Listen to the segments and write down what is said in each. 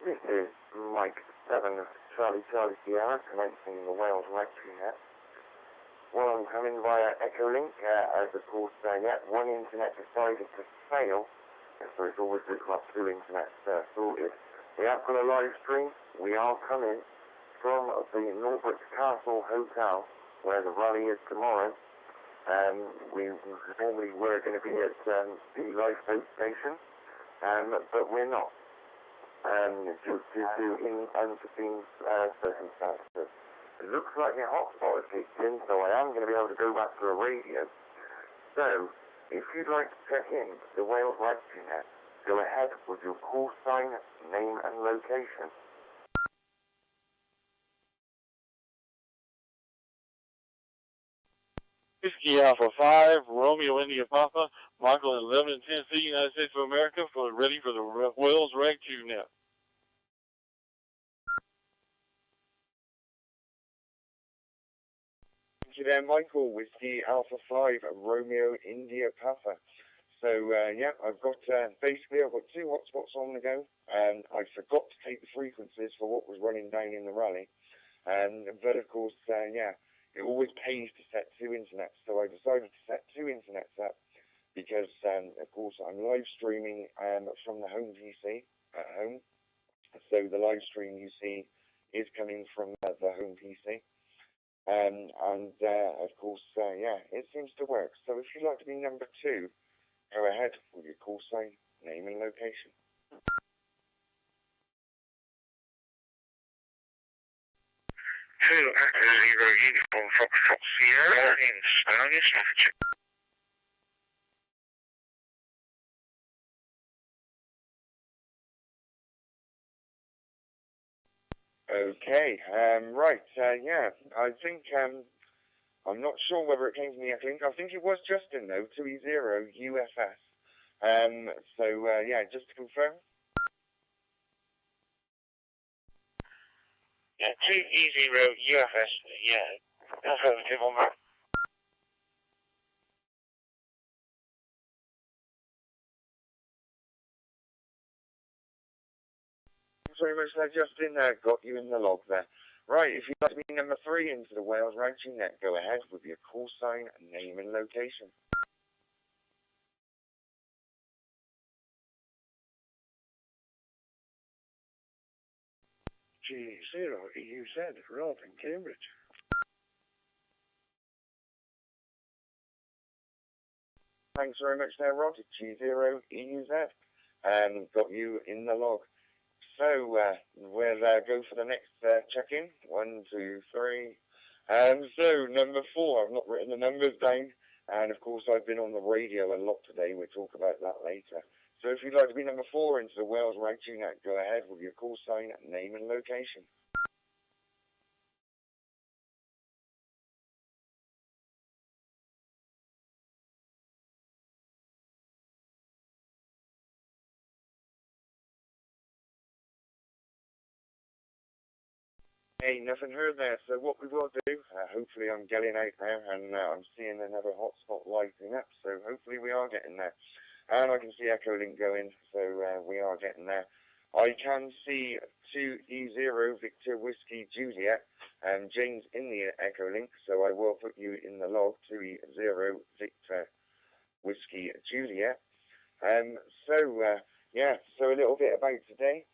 This is Mike 7 Charlie Sierra, commencing the Wales Ragchew Net. Well, I'm coming via Echolink, as of course, one internet decided to fail, so it's always looks like two internets sorted. We have got a live stream. We are coming from the Norbrooks Castle Hotel, where the rally is tomorrow. We normally were going to be at the lifeboat station, but we're not. Due to unforeseen circumstances. It looks like your hotspot has kicked in, so I am going to be able to go back to the radio. So, if you'd like to check in the Wales Ragchew Net, go ahead with your call sign, name and location. Whiskey Alpha 5, Romeo India Papa, Michael 11 in Tennessee, United States of America, ready for the Wales Ragchew Net. Thank you there, Michael. Whiskey Alpha 5, Romeo India Papa. So, yeah, I've got, basically I've got two hotspots on the go, and I forgot to take the frequencies for what was running down in the rally. But of course, yeah, it always pays to set two internets, so I decided to set two internets up because, of course, I'm live streaming from the home PC at home. So the live stream you see is coming from the home PC. And of course, yeah, it seems to work. So if you'd like to be number two, go ahead with your call sign, name and location. To Echo 0 Uniform Foxtrot Sierra in Stownie, Staffordshire. Okay, right, yeah, I think, I'm not sure whether it came from the Echolink. I think it was Justin, though, 2E0 UFS. So, yeah, just to confirm. Yeah, 2E0 UFS, yeah, affirmative on that. Thanks very much there, Justin. Got you in the log there. Right, if you'd like to be number three into the Wales Ragchew Net, go ahead with your call sign, name and location. G0 EUZ, Rob in Cambridge. Thanks very much there, Rod. G0 EUZ. Got you in the log. So, we'll go for the next check-in. 1, 2, 3. So, number 4. I've not written the numbers down. And, of course, I've been on the radio a lot today. We'll talk about that later. So, if you'd like to be number 4 into the Wales Ragchew Net, go ahead with your call sign, name and location. Hey, nothing heard there. So what we will do, hopefully I'm getting out there and I'm seeing another hotspot lighting up. So hopefully we are getting there. And I can see Echolink going, so we are getting there. I can see 2E0 Victor Whiskey Juliet, James in the Echolink, so I will put you in the log, 2E0 Victor Whiskey Juliet. Yeah, so a little bit about today.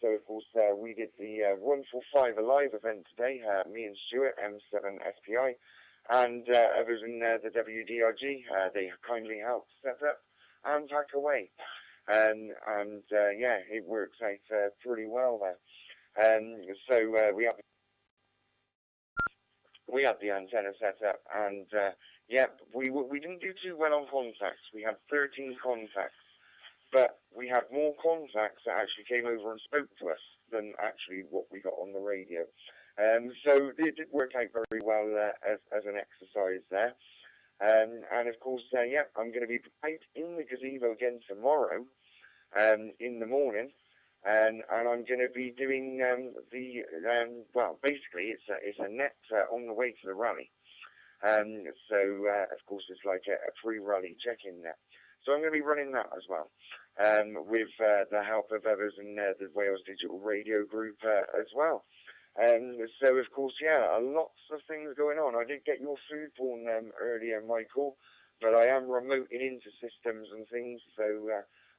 So, of course, we did the 145 Alive event today, me and Stuart, M7SPI, and others in the W.D.R.G. They kindly helped set up and pack away. Yeah, it works out pretty well there. So we had the antenna set up, and yeah, we didn't do too well on contacts. We had 13 contacts. But we had more contacts that actually came over and spoke to us than actually what we got on the radio. So it did work out very well as an exercise there. And of course, yeah, I'm going to be out in the gazebo again tomorrow in the morning. And I'm going to be doing well, basically, it's a net on the way to the rally. So, of course, it's like a pre-rally check-in net. So I'm going to be running that as well, with the help of others in the Wales Digital Radio Group as well. So, of course, yeah, lots of things going on. I did get your food porn earlier, Michael, but I am remoting into systems and things, so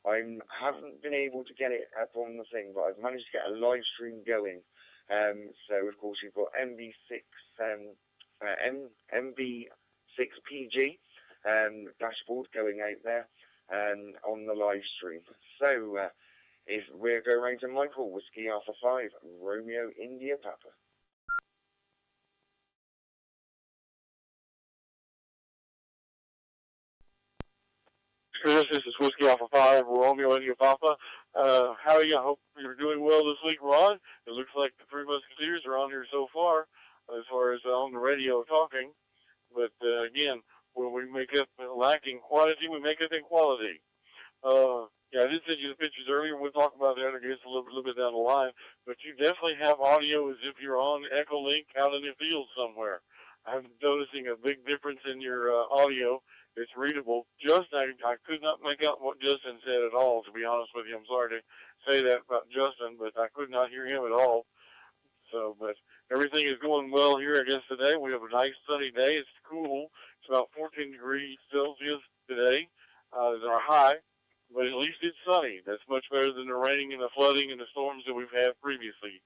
I haven't been able to get it up on the thing, but I've managed to get a live stream going. So, of course, you've got MB6PG dashboard going out there on the live stream. So, if we're going round to Michael, Whiskey Alpha 5, Romeo India Papa. Chris, this is Whiskey Alpha 5, Romeo India Papa. How are you? I hope you're doing well this week, Ron. It looks like the Three Musketeers are on here so far as on the radio talking. But, again, when we make up lacking quantity, we make up in quality. Yeah, I did send you the pictures earlier. We'll talk about that, I guess, a little bit down the line. But you definitely have audio as if you're on Echolink out in the field somewhere. I'm noticing a big difference in your audio. It's readable. Justin, I could not make out what Justin said at all, to be honest with you. I'm sorry to say that about Justin, but I could not hear him at all. So, but everything is going well here, I guess, today. We have a nice sunny day. It's cool. It's about 14 degrees Celsius today is our high. But at least it's sunny. That's much better than the raining and the flooding and the storms that we've had previously.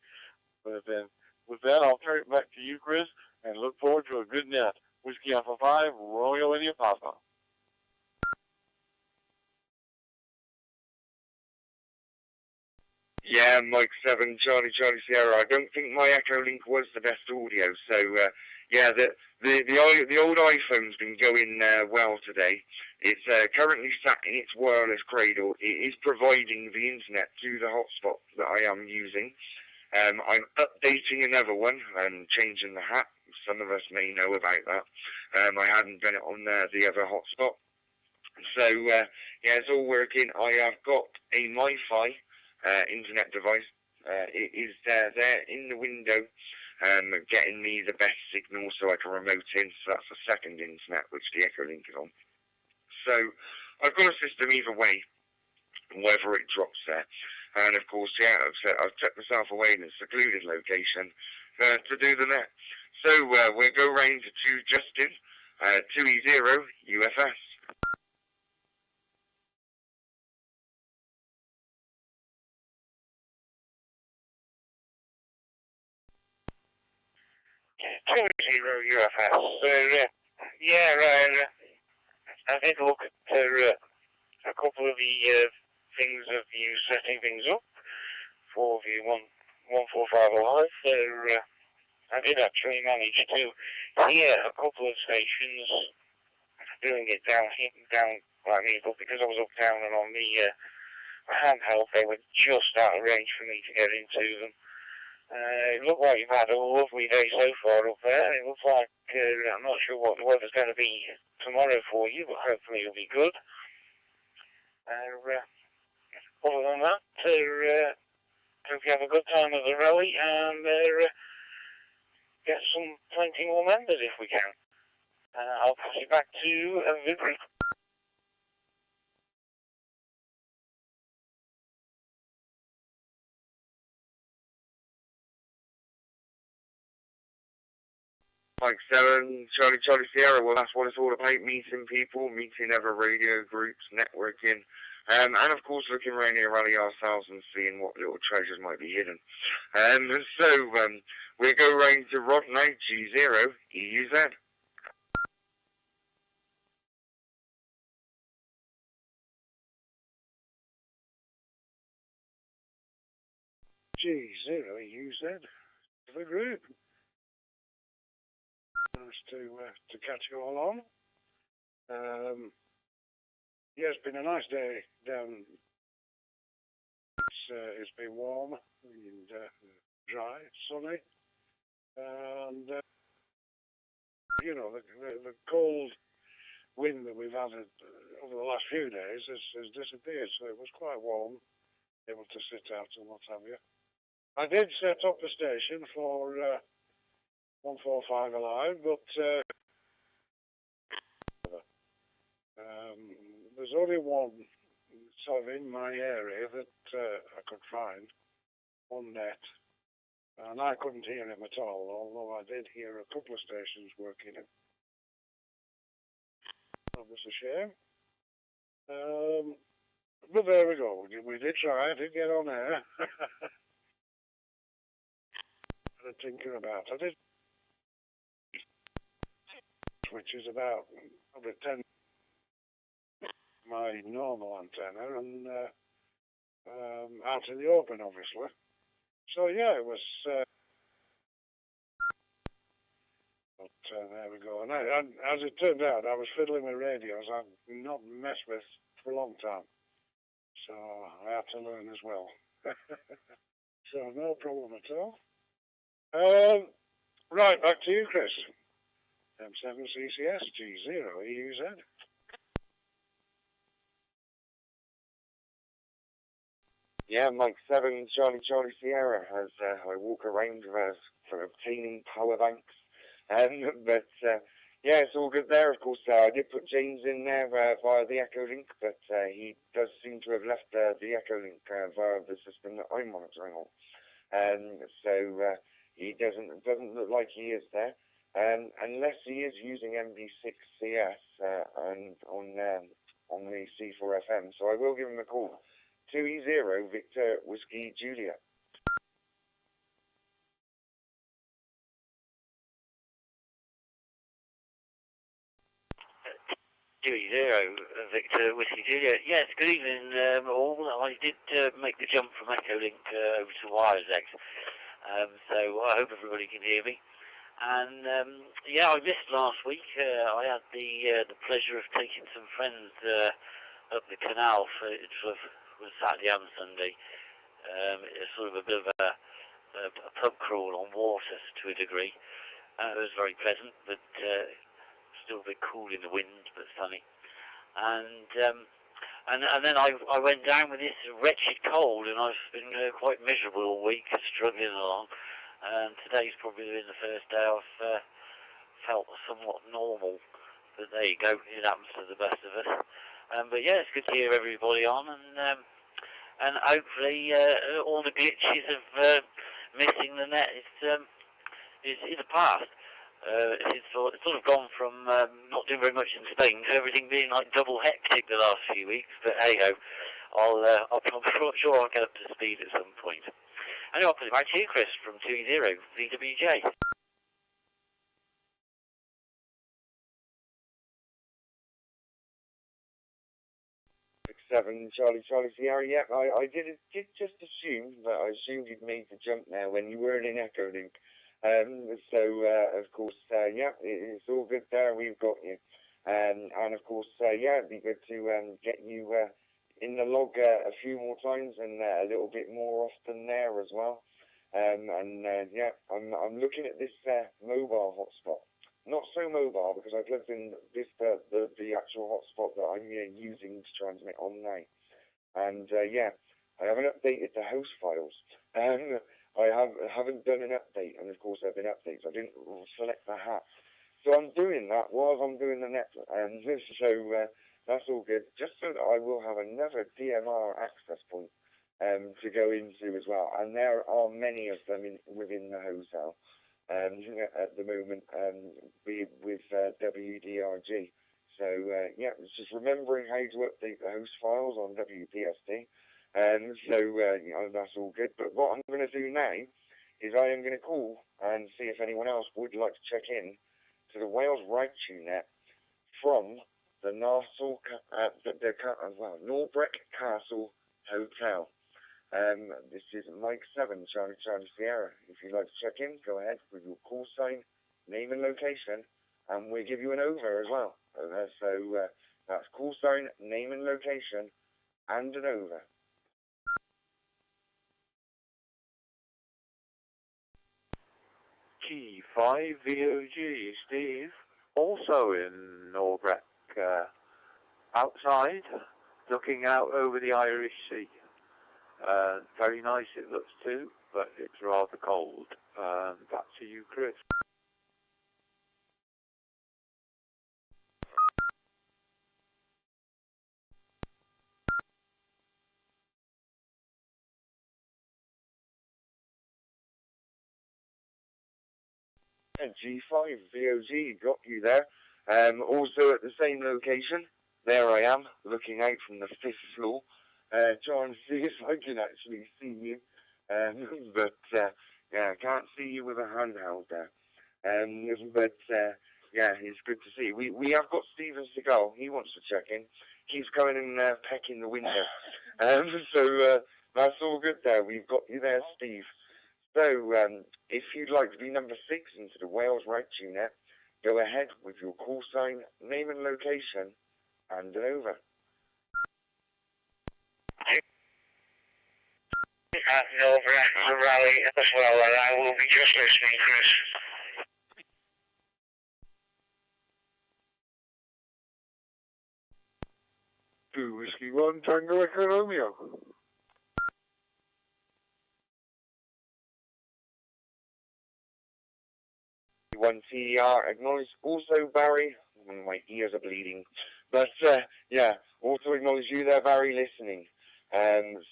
But then, with that, I'll turn it back to you, Chris, and look forward to a good net. Whiskey Alpha 5, Romeo India Papa. Yeah, Mike 7, Charlie Sierra. I don't think my Echolink was the best audio, so yeah, the old iPhone's been going well today. It's currently sat in its wireless cradle. It is providing the internet to the hotspot that I am using. I'm updating another one and changing the hat. Some of us may know about that. I hadn't done it on the other hotspot. So, yeah, it's all working. I have got a MiFi internet device. It is there in the window, getting me the best signal so I can remote in. So that's the second internet, which the Echolink is on. So I've got a system either way, whether it drops there. And of course, yeah, I've tucked myself away in a secluded location to do the net. So we'll go round to Justin, 2E0 UFS. Two zero UFS. I did look at a couple of the things of you setting things up for the 145 Alive. I did actually manage to hear a couple of stations doing it down like me, but because I was up down and on the handheld, they were just out of range for me to get into them. It looked like you've had a lovely day so far up there. It looks like, I'm not sure what the weather's going to be tomorrow for you, but hopefully it'll be good. Other than that, hope you have a good time at the rally and get some plenty more members if we can. I'll pass it back to Vivian. Mike 7, Charlie Sierra. Well, that's what it's all about, meeting people, meeting other radio groups, networking, and of course looking around here rally ourselves and seeing what little treasures might be hidden. So we'll go round to Rod now, G0 EUZ. G0 EUZ, the group. Nice to catch you all on. Yeah, it's been a nice day down. It's been warm and dry, sunny, and you know the cold wind that we've had over the last few days has disappeared. So it was quite warm, able to sit out and what have you. I did set up the station for 145 Alive, but there's there's only one sort of in my area that I could find, one net, and I couldn't hear him at all, although I did hear a couple of stations working it. That was a shame. But there we go. We did try to get on air. I'm thinking about it. I did, which is about probably 10 my normal antenna, and out in the open, obviously. So yeah, it was. But there we go. And as it turned out, I was fiddling with radios I've not messed with for a long time, so I had to learn as well. So no problem at all. Right, back to you, Chris. M7CCS G0EUZ. Yeah, Mike 7, Charlie Sierra, as I walk around for obtaining power banks. But yeah, it's all good there. Of course, I did put James in there via the Echolink, but he does seem to have left the Echolink via the system that I'm monitoring on. So he doesn't look like he is there, unless he is using MB6CS and on the C4FM. So I will give him a call. 2E0 Victor Whiskey Julia. Victor Whiskey Julia. Yes, good evening all. I did make the jump from Echolink over to WiresX, so I hope everybody can hear me. And yeah, I missed last week. I had the pleasure of taking some friends up the canal for Saturday and Sunday. It's sort of a bit of a pub crawl on water to a degree. It was very pleasant, but still a bit cool in the wind, but sunny. And then I went down with this wretched cold, and I've been quite miserable all week, struggling along. And today's probably been the first day I've felt somewhat normal. But there you go, it happens to the best of us. But yeah, it's good to hear everybody on, and hopefully all the glitches of missing the net is in the past. It's sort of gone from not doing very much in Spain to everything being like double hectic the last few weeks. But hey ho, I'm sure I'll get up to speed at some point. Anyway, I'll put it back to you, Chris, from 2E0 VWJ. 7 Charlie Sierra. Yeah, I did just assume that I assumed you'd made the jump now when you weren't in Echolink. So of course, yeah, it's all good there. We've got you, and of course, yeah, it'd be good to get you in the log a few more times and a little bit more often there as well. Yeah, I'm looking at this mobile hotspot. Not so mobile, because I've plugged in this the actual hotspot that I'm using to transmit on now. And yeah, I haven't updated the host files. I haven't done an update, and of course there have been updates. I didn't select the hat. So I'm doing that while I'm doing the net. And so that's all good. Just so that I will have another DMR access point to go into as well. And there are many of them within the hotel. At the moment, with W.D.R.G. So yeah, it's just remembering how to update the host files on WPST, so you know, that's all good. But what I'm going to do now is I am going to call and see if anyone else would like to check in to the Wales Ragchew Net from the Norbreck Castle Hotel. This is Mike 7, Charlie Sierra. If you'd like to check in, go ahead with your call sign, name and location, and we'll give you an over as well. So that's call sign, name and location, and an over. G5VOG, Steve, also in Norbreck, outside, looking out over the Irish Sea. Very nice it looks too, but it's rather cold. Back to you, Chris. G5 VOG, got you there. Also at the same location, there I am, looking out from the 5th floor, trying to see if I can actually see you. But yeah, I can't see you with a handheld there. But yeah, it's good to see. We have got Steven Seagal. He wants to check in. He's coming and pecking the window. So that's all good there. We've got you there, Steve. So if you'd like to be number 6 into the Wales Ragchew Net, go ahead with your call sign, name and location, and over. Over the rally as well, and I will be just listening, Chris. To Whiskey 1 Tango Echo Romeo. 1 TDR, acknowledge also Barry. My ears are bleeding. But yeah, also acknowledge you there, Barry, listening.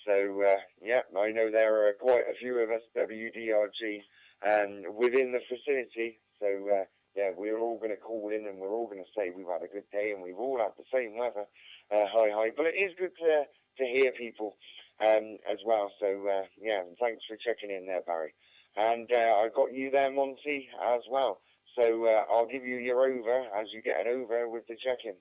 So yeah, I know there are quite a few of us, W.D.R.G, within the facility. So yeah, we're all going to call in and we're all going to say we've had a good day and we've all had the same weather. Hi. But it is good to hear people as well. So yeah, thanks for checking in there, Barry. And I got you there, Monty, as well. So I'll give you your over as you get an over with the check-in.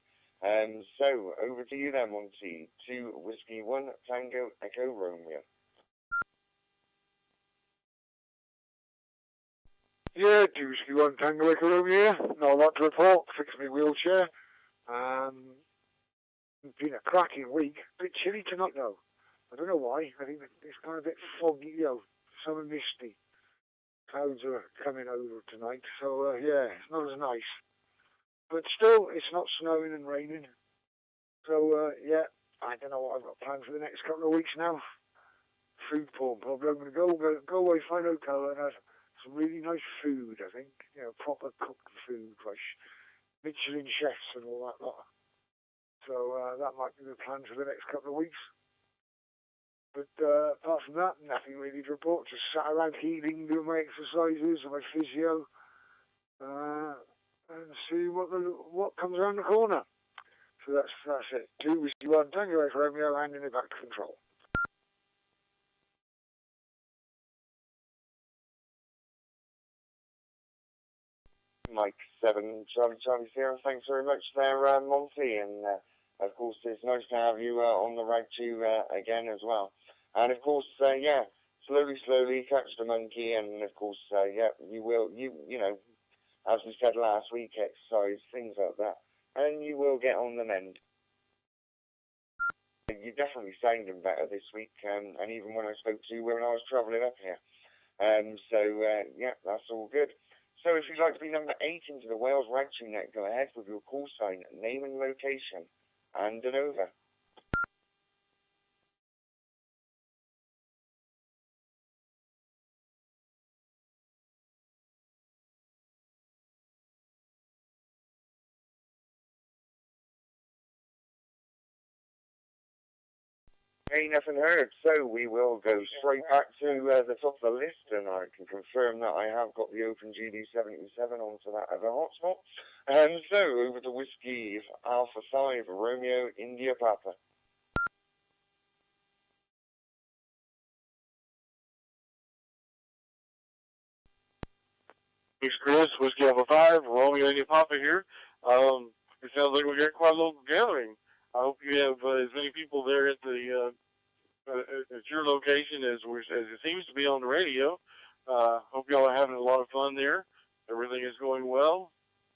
So over to you there, Monty. 2 Whiskey 1 Tango Echo Romeo. Yeah, 2 Whiskey 1 Tango Echo Romeo. Not a lot to report. Fixed my wheelchair. It's been a cracking week. A bit chilly tonight though. I don't know why. I think it's kind of a bit foggy, you know, summer misty. Clouds are coming over tonight, so yeah, it's not as nice. But still, it's not snowing and raining. So yeah, I don't know what I've got planned for the next couple of weeks now. Food porn, probably. I'm going to go away, find a hotel and have some really nice food, I think. You know, proper cooked food, like Michelin chefs and all that lot. So that might be the plan for the next couple of weeks. But apart from that, nothing really to report. Just sat around healing, doing my exercises and my physio, and see what comes around the corner. So that's it. 2 Whiskey 1 Tango Echo Romeo, handing it back to control. Mike 7 Charlie Sierra, thanks very much there, Monty, and of course it's nice to have you on the Ragchew again as well. And of course, yeah, slowly catch the monkey, and of course, yeah, you know, as we said last week, exercise, things like that, and you will get on the mend. You're definitely sounding better this week, and even when I spoke to you when I was travelling up here. So yeah, that's all good. So if you'd like to be number 8 into the Wales Ragchew Net, go ahead with your call sign, name and location, and an over. Hey, nothing heard. So we will go straight back to the top of the list, and I can confirm that I have got the Open GD77 onto that other hotspot. So over to Whiskey Alpha 5 Romeo India Papa. Thanks, Chris. Whiskey Alpha 5 Romeo India Papa here. It sounds like we got quite a local gathering. I hope you have as many people there at the at your location as it seems to be on the radio. Hope y'all are having a lot of fun there. Everything is going well.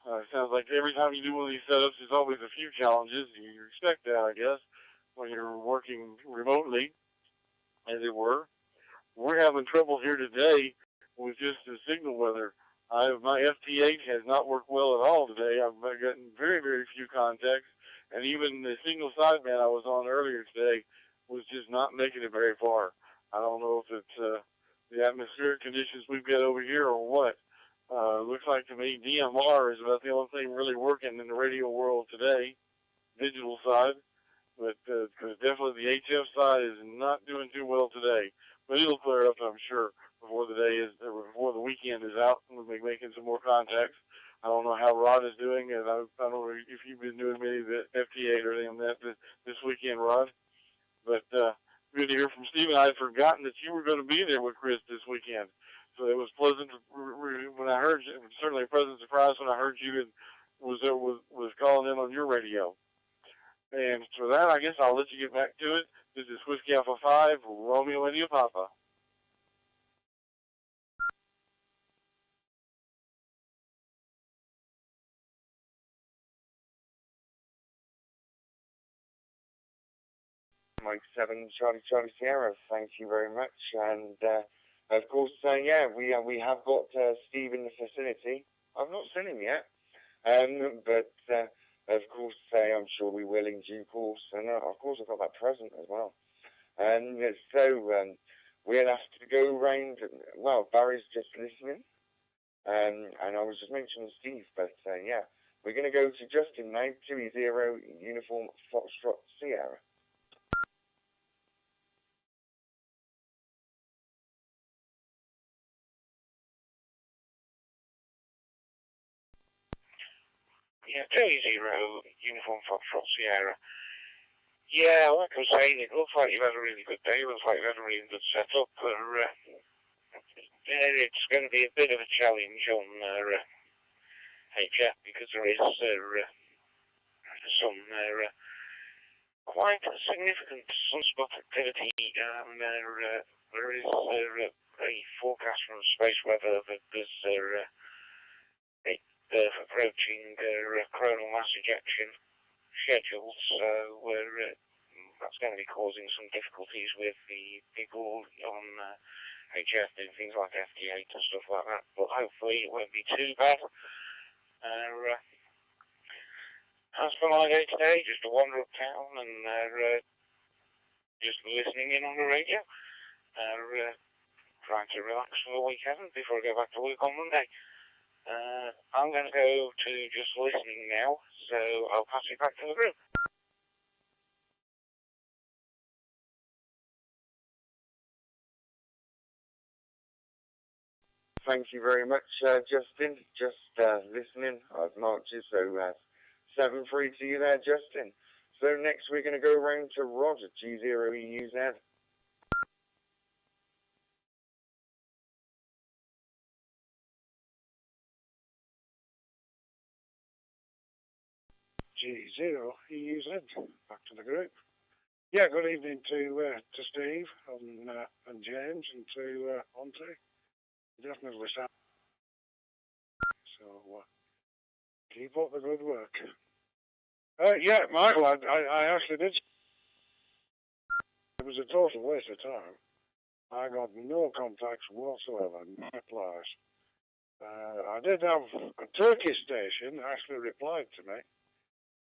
It sounds like every time you do one of these setups, there's always a few challenges. You expect that, I guess, when you're working remotely, as it were. We're having trouble here today with just the signal weather. My FT8 has not worked well at all today. I've gotten very, very few contacts, and even the single sideband I was on earlier today was just not making it very far. I don't know if it's the atmospheric conditions we've got over here or what. Looks like to me DMR is about the only thing really working in the radio world today, digital side, but because definitely the HF side is not doing too well today. But it'll clear up, I'm sure, before the weekend is out, and we'll be making some more contacts good to hear from Stephen. I had forgotten that you were going to be there with Chris this weekend. So it was pleasant when I heard you. It was certainly a pleasant surprise when I heard you was calling in on your radio. And for that, I guess I'll let you get back to it. This is Whiskey Alpha 5, Romeo India Papa. Mike 7, Charlie Sierra, thank you very much. And of course, yeah, we have got Steve in the facility. I've not seen him yet, but of course, I'm sure we will in due course. And of course, I've got that present as well. And so we'll have to go round. Well, Barry's just listening, and I was just mentioning Steve, but yeah, we're going to go to Justin now. 2-0 Uniform Foxtrot Sierra. Yeah, 2-0 Uniform Foxtrot Sierra. Yeah, like I was saying, it looks like you've had a really good day. It looks like you've had a really good setup. It's going to be a bit of a challenge on HF because there is some quite significant sunspot activity. There is a forecast from space weather that there's approaching coronal mass ejection scheduled, so that's going to be causing some difficulties with the people on HF doing things like FT8 and stuff like that, but hopefully it won't be too bad. As for my day today, just a wander uptown and just listening in on the radio, trying to relax for the weekend before I go back to work on Monday. I'm going to go to just listening now, so I'll pass it back to the group. Thank you very much, Justin. Just listening. I've marked you, so 7-3 to you there, Justin. So next we're going to go round to Roger, G0EUZ. G0EUZ, back to the group. Yeah, good evening to Steve and James and to Monty. Definitely sound. So keep up the good work. Yeah, Michael, I actually did. It was a total waste of time. I got no contacts whatsoever, no replies. I did have a Turkish station actually replied to me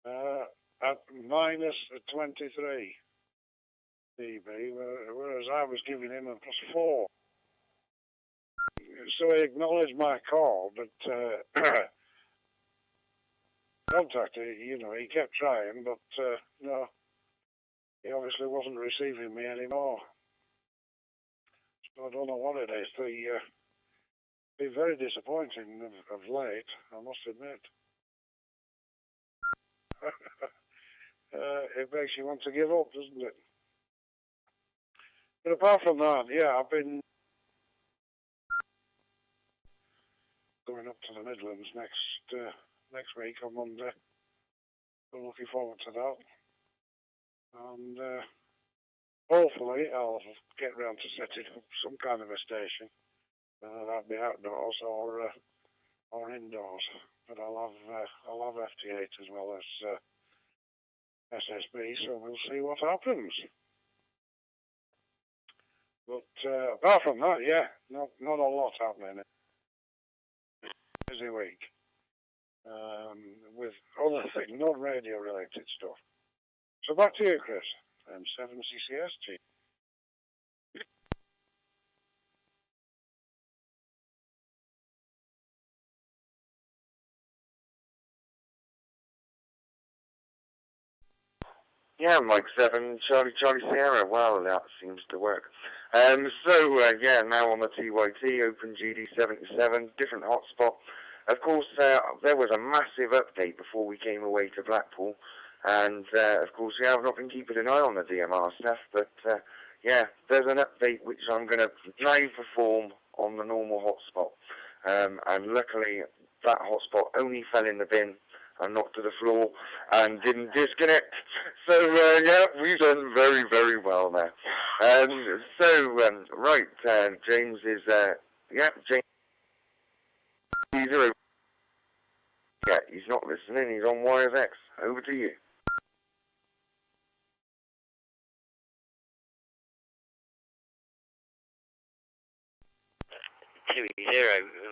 at -23 dB, whereas I was giving him a +4. So he acknowledged my call, but contacted, he kept trying, but no, he obviously wasn't receiving me anymore. So I don't know what it is. Been very disappointing of late, I must admit. It makes you want to give up, doesn't it? But apart from that, yeah, I've been going up to the Midlands next week on Monday. I'm looking forward to that. And hopefully I'll get round to setting up some kind of a station. That'll be outdoors or indoors. But I'll have FT8 as well as SSB, so we'll see what happens. But apart from that, yeah, not a lot happening. Busy week. With other things, not radio related stuff. So back to you, Chris. M7CCS. Yeah, Mike 7, Charlie Sierra. Well, that seems to work. So, yeah, now on the TYT, Open GD77, different hotspot. Of course, there was a massive update before we came away to Blackpool. And, of course, yeah, I've not been keeping an eye on the DMR stuff, but, yeah, there's an update which I'm going to now perform on the normal hotspot. And luckily, that hotspot only fell in the bin and knocked to the floor and didn't disconnect. So, yeah, we've done very, very well there. Right, James is, James, he's not listening, he's on YSX. Over to you. 2-0,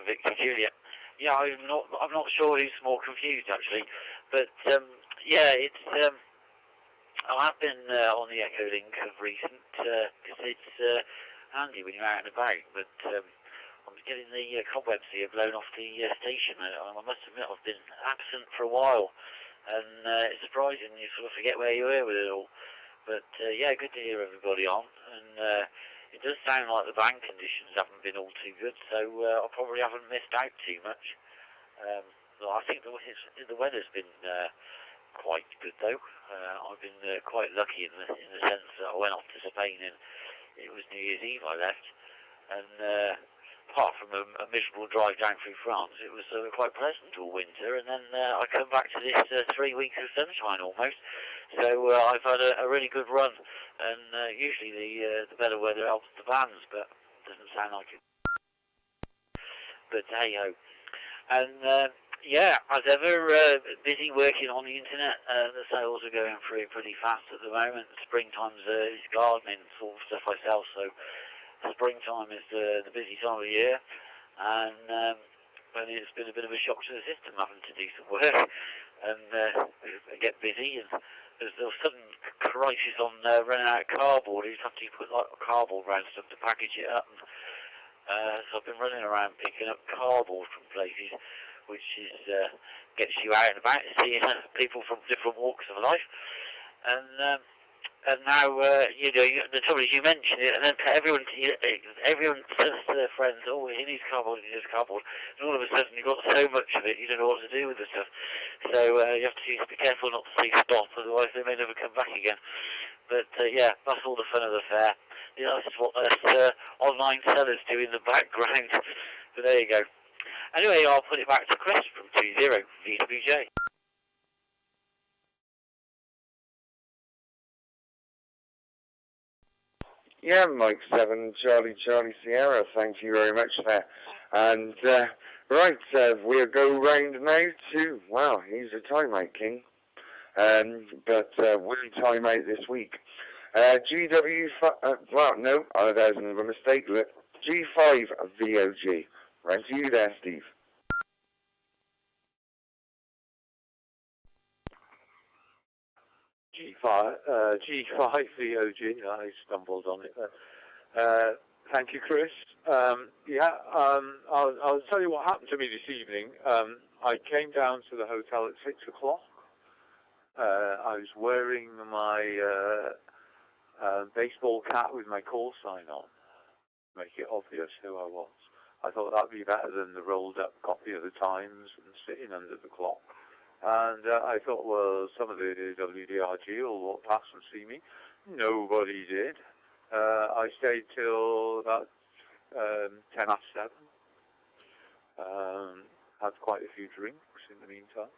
Victor Juliet. Yeah, I'm not sure who's more confused actually, but yeah, it's I've been on the Echolink of recent because it's handy when you're out and about. But I'm getting the cobwebs here blown off the station. I must admit I've been absent for a while, and it's surprising you sort of forget where you were with it all. But yeah, good to hear everybody on, and it does sound like the bank conditions haven't been all too good, so I probably haven't missed out too much. Well, I think the weather's been quite good though. I've been quite lucky in the sense that I went off to Spain and it was New Year's Eve I left, and apart from a miserable drive down through France, it was quite pleasant all winter, and then I come back to this 3 weeks of sunshine almost. So I've had a really good run, and usually the better weather helps the bands, but it doesn't sound like it. But hey ho. And yeah, as ever, busy working on the internet. The sales are going through pretty fast at the moment. Springtime's is gardening sort of stuff I sell, so springtime is the busy time of the year, and it's been a bit of a shock to the system having to do some work and get busy. And there's a sudden crisis on running out of cardboard. You have to put like cardboard around stuff to package it up. And, so I've been running around picking up cardboard from places, which is gets you out and about, seeing people from different walks of life. And now, you know, the trouble is you mention it, and then everyone says to their friends, oh, he needs cardboard, and all of a sudden you've got so much of it, you don't know what to do with the stuff. So you have to be careful not to say stop, otherwise they may never come back again. But yeah, that's all the fun of the fair. Yeah, that's what us online sellers do in the background. But there you go. Anyway, I'll put it back to Chris from 20 VWJ. Yeah, Mike 7, Charlie Sierra, thank you very much there. And, right, we'll go round now to, well, he's a timeout king. But will he time out this week? Well, no, there's another mistake, look. G5 VOG. Right to you there, Steve. G5 VOG, I stumbled on it there. Thank you, Chris. Yeah, I'll tell you what happened to me this evening. I came down to the hotel at 6 o'clock. I was wearing my baseball cap with my call sign on, make it obvious who I was. I thought that'd be better than the rolled up copy of the Times and sitting under the clock. And I thought, well, some of the W.D.R.G will walk past and see me. Nobody did. I stayed till about 10 after 7. Had quite a few drinks in the meantime.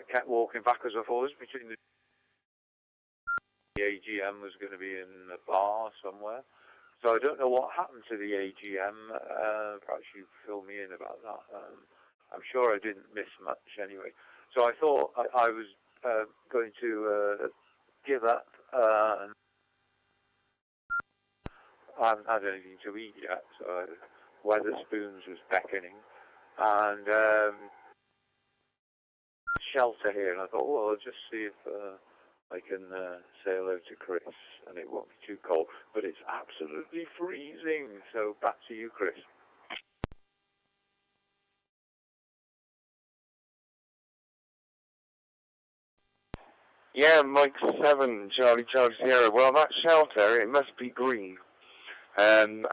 Kept walking backwards and forwards between the AGM was going to be in a bar somewhere. So I don't know what happened to the AGM. Perhaps you fill me in about that. I'm sure I didn't miss much anyway. So I thought I was going to give up. I haven't had anything to eat yet, so Weatherspoons was beckoning. And shelter here, and I thought, well, I'll just see if I can say hello to Chris, and it won't be too cold. But it's absolutely freezing. So back to you, Chris. Yeah, Mike 7, Charlie Sierra. Well, that shelter, it must be green. And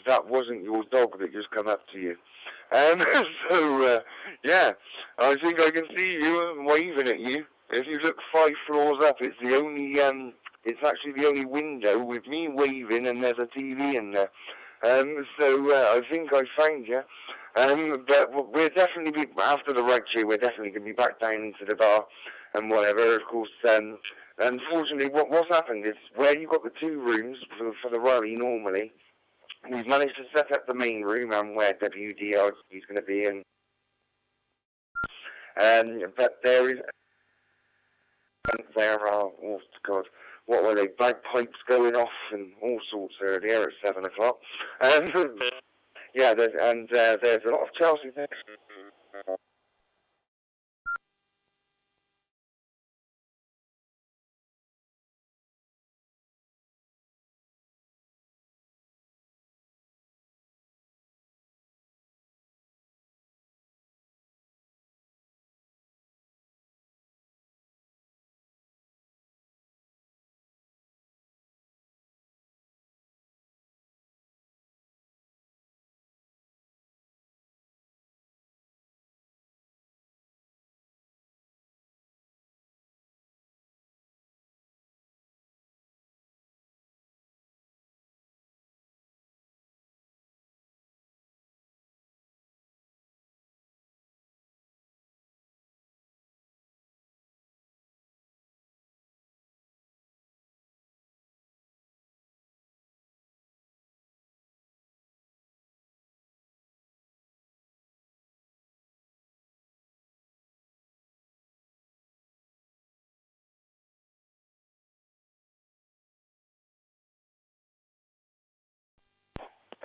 that wasn't your dog that just come up to you. So, yeah, I think I can see you and waving at you. If you look 5 floors up, it's the only it's actually the only window with me waving and there's a TV in there. So I think I found you. But we're definitely, after the Ragchew, we're definitely going to be back down into the bar and whatever. Of course, unfortunately, what's happened is where you've got the two rooms for the rally normally, we've managed to set up the main room and where W.D.R.G is going to be in. But there are, oh God, what were they, bagpipes going off and all sorts earlier at 7 o'clock. Yeah, there's a lot of Chelsea things.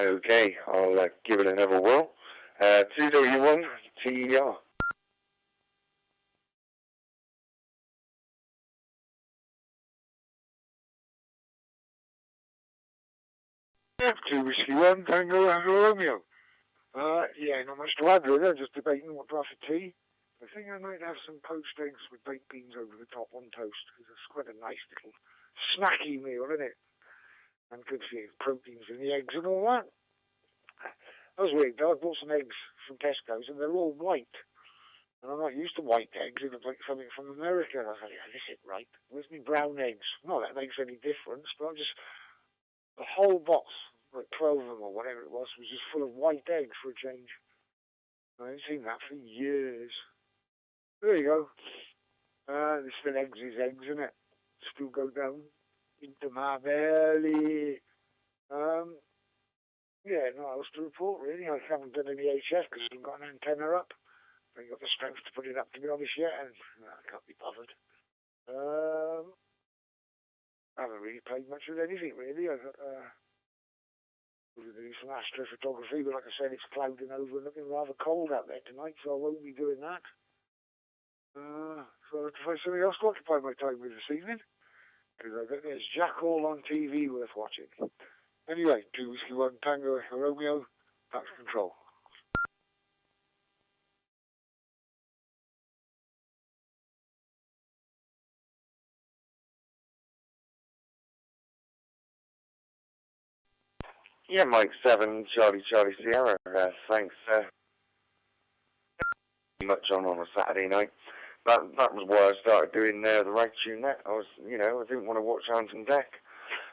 Okay, I'll give it another whirl. 2W1 TER. Two Whiskey 1, Tango and Romeo. Yeah, not much to add really. I'm just debating what to have for tea. I think I might have some poached eggs with baked beans over the top on toast, because it's quite a nice little snacky meal, isn't it? And good for you, proteins in the eggs and all that. That was weird though. I bought some eggs from Tesco's and they're all white. And I'm not used to white eggs. They look like something from America. And I was like, yeah, this isn't right. Where's me brown eggs? Not that makes any difference, but the whole box, like 12 of them or whatever it was just full of white eggs for a change. I haven't seen that for years. There you go. There's still eggs is eggs, isn't it? Still go down into my belly. Yeah, no else to report really. I haven't done any HF because I haven't got an antenna up. I ain't got the strength to put it up, to be honest, yet, and I can't be bothered. I haven't really played much with anything, really. I've got to do some astrophotography, but like I said, it's clouding over and looking rather cold out there tonight, so I won't be doing that. So I'll have to find something else to occupy my time with this evening, because I bet there's Jack All on TV worth watching. Anyway, 2 Whiskey 1 Tango Romeo, back to control. Yeah, Mike 7, Charlie Sierra. Thanks. Much on a Saturday night. That was why I started doing the Ragchew Net. I didn't want to watch Anton Deck.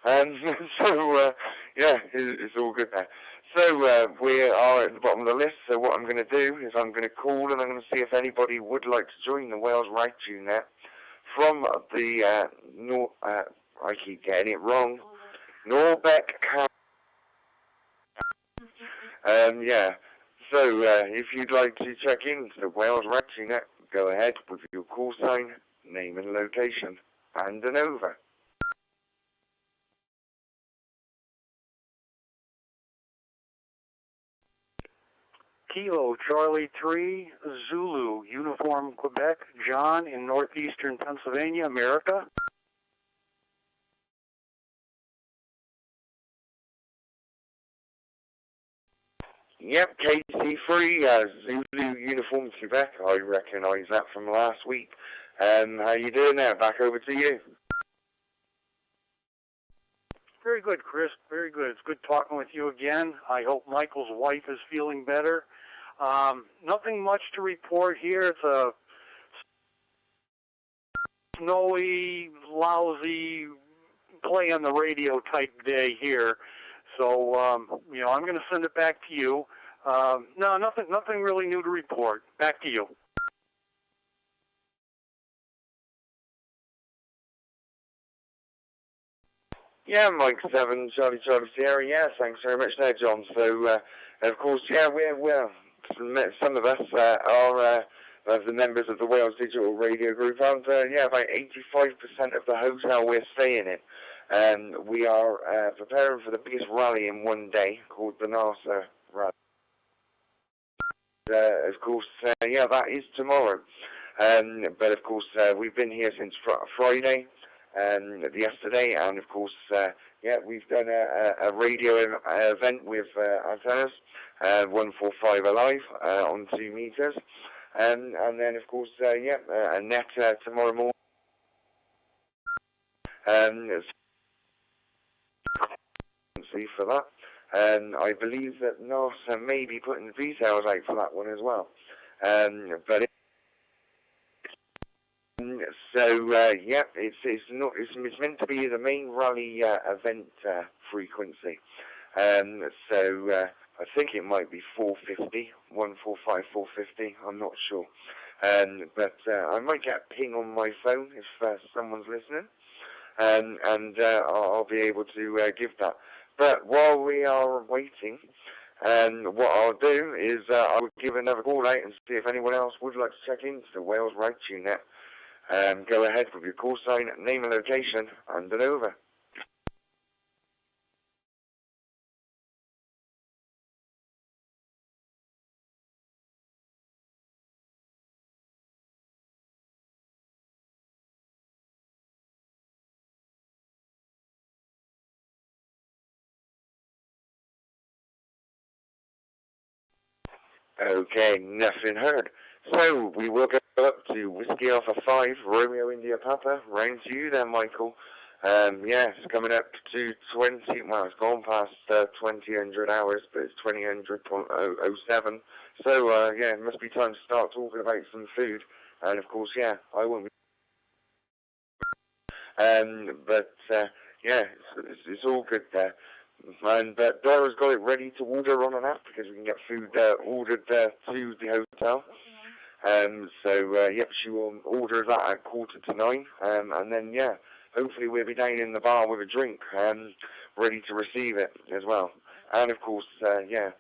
So, yeah, it's all good there. So, we are at the bottom of the list. So what I'm going to do is I'm going to call and I'm going to see if anybody would like to join the Wales Ragchew Net from the, I keep getting it wrong, Norbeck County. Yeah. So, if you'd like to check into the Wales Ragchew Net, go ahead with your call sign, name and location, and an over. Kilo Charlie 3 Zulu Uniform Quebec, John in northeastern Pennsylvania, America. Yep, KC3 Zulu Uniform Quebec. I recognise that from last week. How you doing there? Back over to you. Very good, Chris. Very good. It's good talking with you again. I hope Michael's wife is feeling better. Nothing much to report here. It's a snowy, lousy, play on the radio type day here. So, you know, I'm going to send it back to you. No, nothing really new to report. Back to you. Yeah, Mike 7, Charlie Sierra. Yeah, thanks very much there, John. So, of course, yeah, we're some of us are the members of the Wales Digital Radio Group, and yeah, about 85% of the hotel we're staying in. We are preparing for the biggest rally in one day called the NASA Rally. Of course, yeah, that is tomorrow. But of course, we've been here since Friday, yesterday, and of course, yeah, we've done a radio event with antennas, 145 alive on 2 meters, and then of course, yeah, a net tomorrow morning. See for that. I believe that NASA may be putting details out for that one as well. But so yeah, it's meant to be the main rally event frequency. So I think it might be 450, 145, 450. I'm not sure. But I might get a ping on my phone if someone's listening, and I'll be able to give that. But while we are waiting, what I'll do is I will give another call out and see if anyone else would like to check into the Wales Ragchew Net. Go ahead with your call sign, name and location, and then over. Okay, nothing heard. So we will go up to Whiskey Alpha 5, Romeo India Papa. Round to you then, Michael. Yeah, it's coming up to 20, well, it's gone past 2000 hours, but it's 2000.07. So, yeah, it must be time to start talking about some food. And of course, yeah, I won't be. But, yeah, it's all good there. And Dora's got it ready to order on an app because we can get food ordered to the hotel. So, yep, she will order that at 8:45, and then, yeah, hopefully we'll be down in the bar with a drink, ready to receive it as well. And, of course, yeah,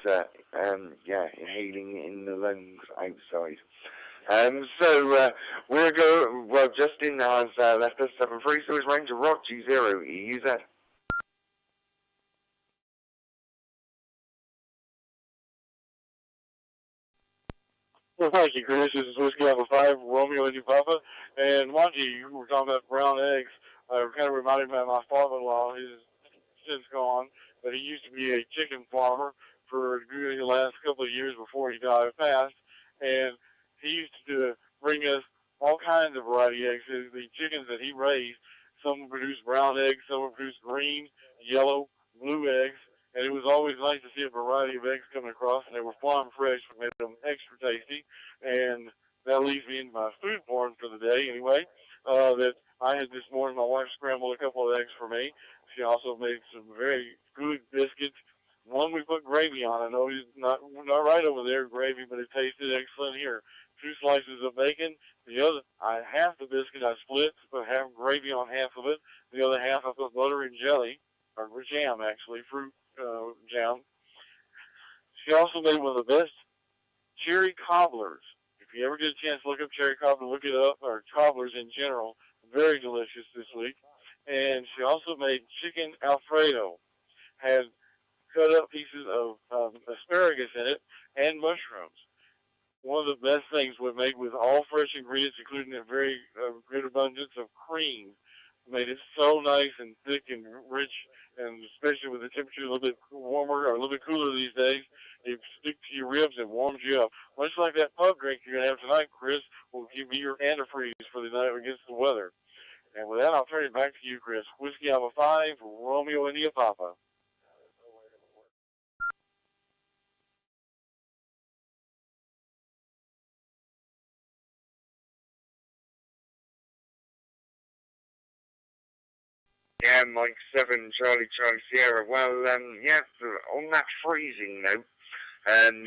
yeah, inhaling in the lungs outside. So, we'll go, well, Justin has left us 7-3, so it's range of Rock G0 EUZ. Well, thank you, Chris. This is Whiskey Alpha 5, Romeo India Papa. And Monty, you were talking about brown eggs. Kind of reminded me of my father-in-law. He's since gone, but he used to be a chicken farmer for the last couple of years before he died fast. And he used to bring us all kinds of variety eggs. The chickens that he raised, some would produce brown eggs, some would produce green, yellow, blue eggs. And it was always nice to see a variety of eggs coming across, and they were farm fresh, which made them extra tasty. And that leads me into my food porn for the day, anyway. That I had this morning, my wife scrambled a couple of eggs for me. She also made some very good biscuits. One we put gravy on. I know he's not right over there, gravy, but it tasted excellent here. 2 slices of bacon. The other, half the biscuit I split, put half gravy on half of it. The other half I put butter and jelly, or jam actually, fruit jam. She also made one of the best cherry cobblers. If you ever get a chance to look up cherry cobbler, look it up, or cobblers in general. Very delicious this week. And she also made chicken Alfredo. Had cut up pieces of asparagus in it and mushrooms. One of the best things we made with all fresh ingredients, including a very good abundance of cream. Made it so nice and thick and rich, and especially with the temperature a little bit warmer or a little bit cooler these days, it sticks to your ribs and warms you up. Much like that pub drink you're going to have tonight, Chris, will give you your antifreeze for the night against the weather. And with that, I'll turn it back to you, Chris. Whiskey Alpha 5, Romeo India Papa. Mike 7, Charlie Sierra. Well, yeah, on that phrasing note,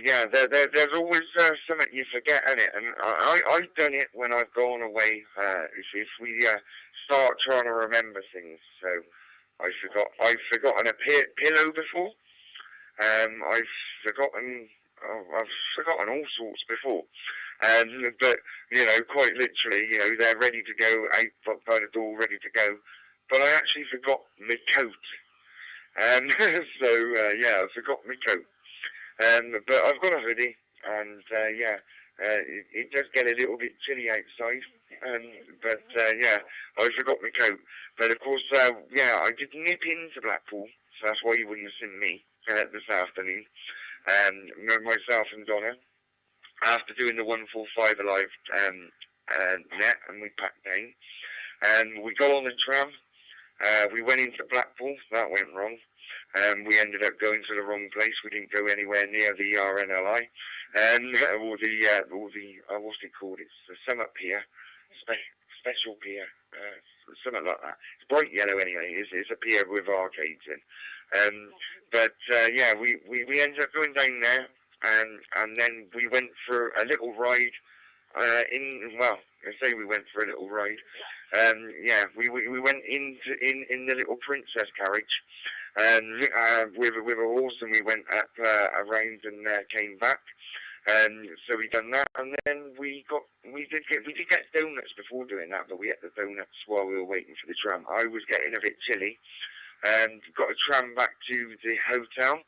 yeah, there's always something you forget, innit? And I've done it when I've gone away. If we start trying to remember things, so I've forgotten a pillow before. I've forgotten all sorts before. But you know, quite literally, you know, they're ready to go out by the door, ready to go. But I actually forgot my coat. So yeah, I forgot my coat. But I've got a hoodie, and yeah, it does get a little bit chilly outside. But yeah, I forgot my coat. But of course, yeah, I did nip into Blackpool, so that's why you wouldn't have seen me this afternoon. Myself and Donna, after doing the 145 Alive net, and we packed down, and we got on the tram. We went into Blackpool. That went wrong. We ended up going to the wrong place. We didn't go anywhere near the RNLI, or the what's it called? It's the Summit Pier, Special Pier, something like that. It's bright yellow anyway. It's a pier with arcades in. But yeah, we ended up going down there, and then we went for a little ride. Well, I say we went for a little ride. Yeah, we went in the little princess carriage, with a horse, and we went up around and came back. So we done that, and then we did get donuts before doing that, but we ate the donuts while we were waiting for the tram. I was getting a bit chilly, and got a tram back to the hotel,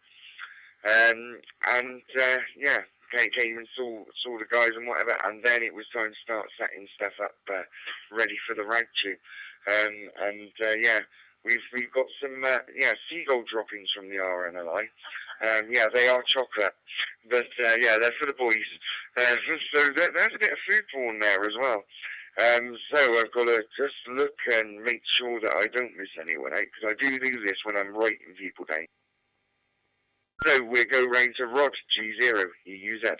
and yeah, came and saw the guys and whatever, and then it was time to start setting stuff up ready for the Ragchew. And yeah, we've got some yeah, seagull droppings from the RNLI. Yeah, they are chocolate, but yeah, they're for the boys. So there's a bit of food porn there as well. So I've got to just look and make sure that I don't miss anyone out, because I do this when I'm writing people down. So we'll go round to Rod G0 EUZ.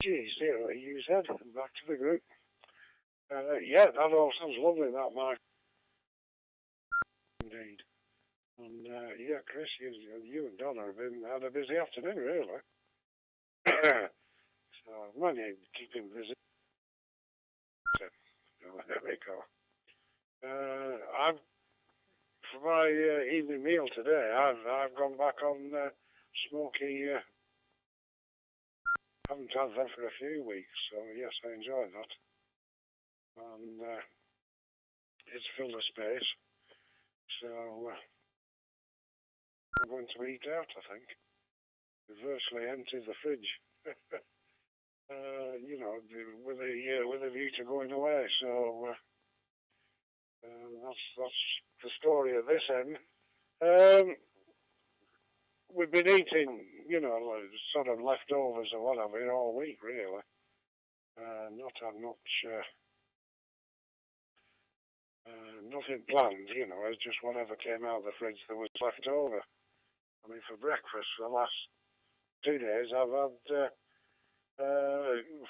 G0 EUZ, back to the group. Yeah, that all sounds lovely, that, Mark. Indeed. And yeah, Chris, you and Donna have had a busy afternoon, really. So I need to keep him busy. So, there we go. For my evening meal today, I've gone back on smoky. Haven't had that for a few weeks, so yes, I enjoy that. And it's filled the space, so I'm going to eat out, I think. We've virtually emptied the fridge. You know, with a view to going away, so that's the story at this end. We've been eating, you know, sort of leftovers or whatever all week, really. Not had much, nothing planned, you know. It's just whatever came out of the fridge that was left over. I mean, for breakfast, the last 2 days, I've had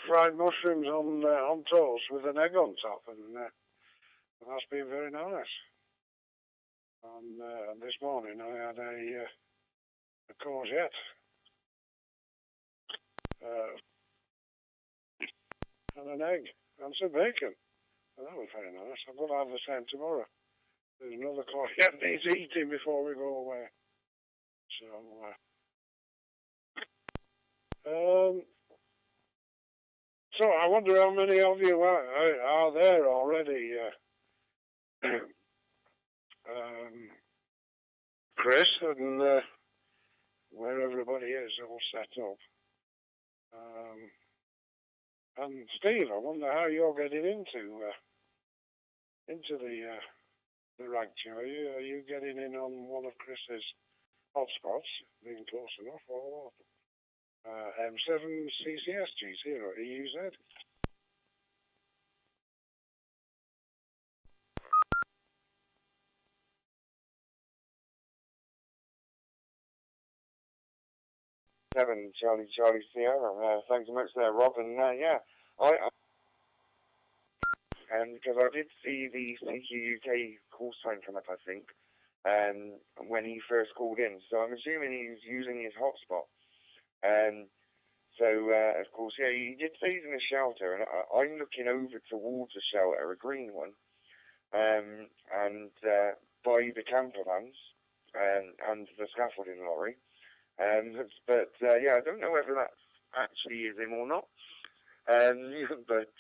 fried mushrooms on toast with an egg on top, and that's been very nice. And this morning I had a courgette and an egg and some bacon, and that was very nice. I'm going to have the same tomorrow. There's another courgette needs eating before we go away. So I wonder how many of you are there already. Chris, and where everybody is all set up. And Steve, I wonder how you're getting into the Ragchew. Are you getting in on one of Chris's hotspots, being close enough, or what? M7CCS G0 EUZ. 7 Charlie Sierra. Thanks so much there, Rob. And yeah, because I did see the CQ UK call sign come up, I think, when he first called in. So I'm assuming he's using his hotspot. So, of course, yeah, he did say he's in a shelter, and I'm looking over towards a shelter, a green one, and by the camper vans and the scaffolding lorry. But yeah, I don't know whether that actually is him or not. But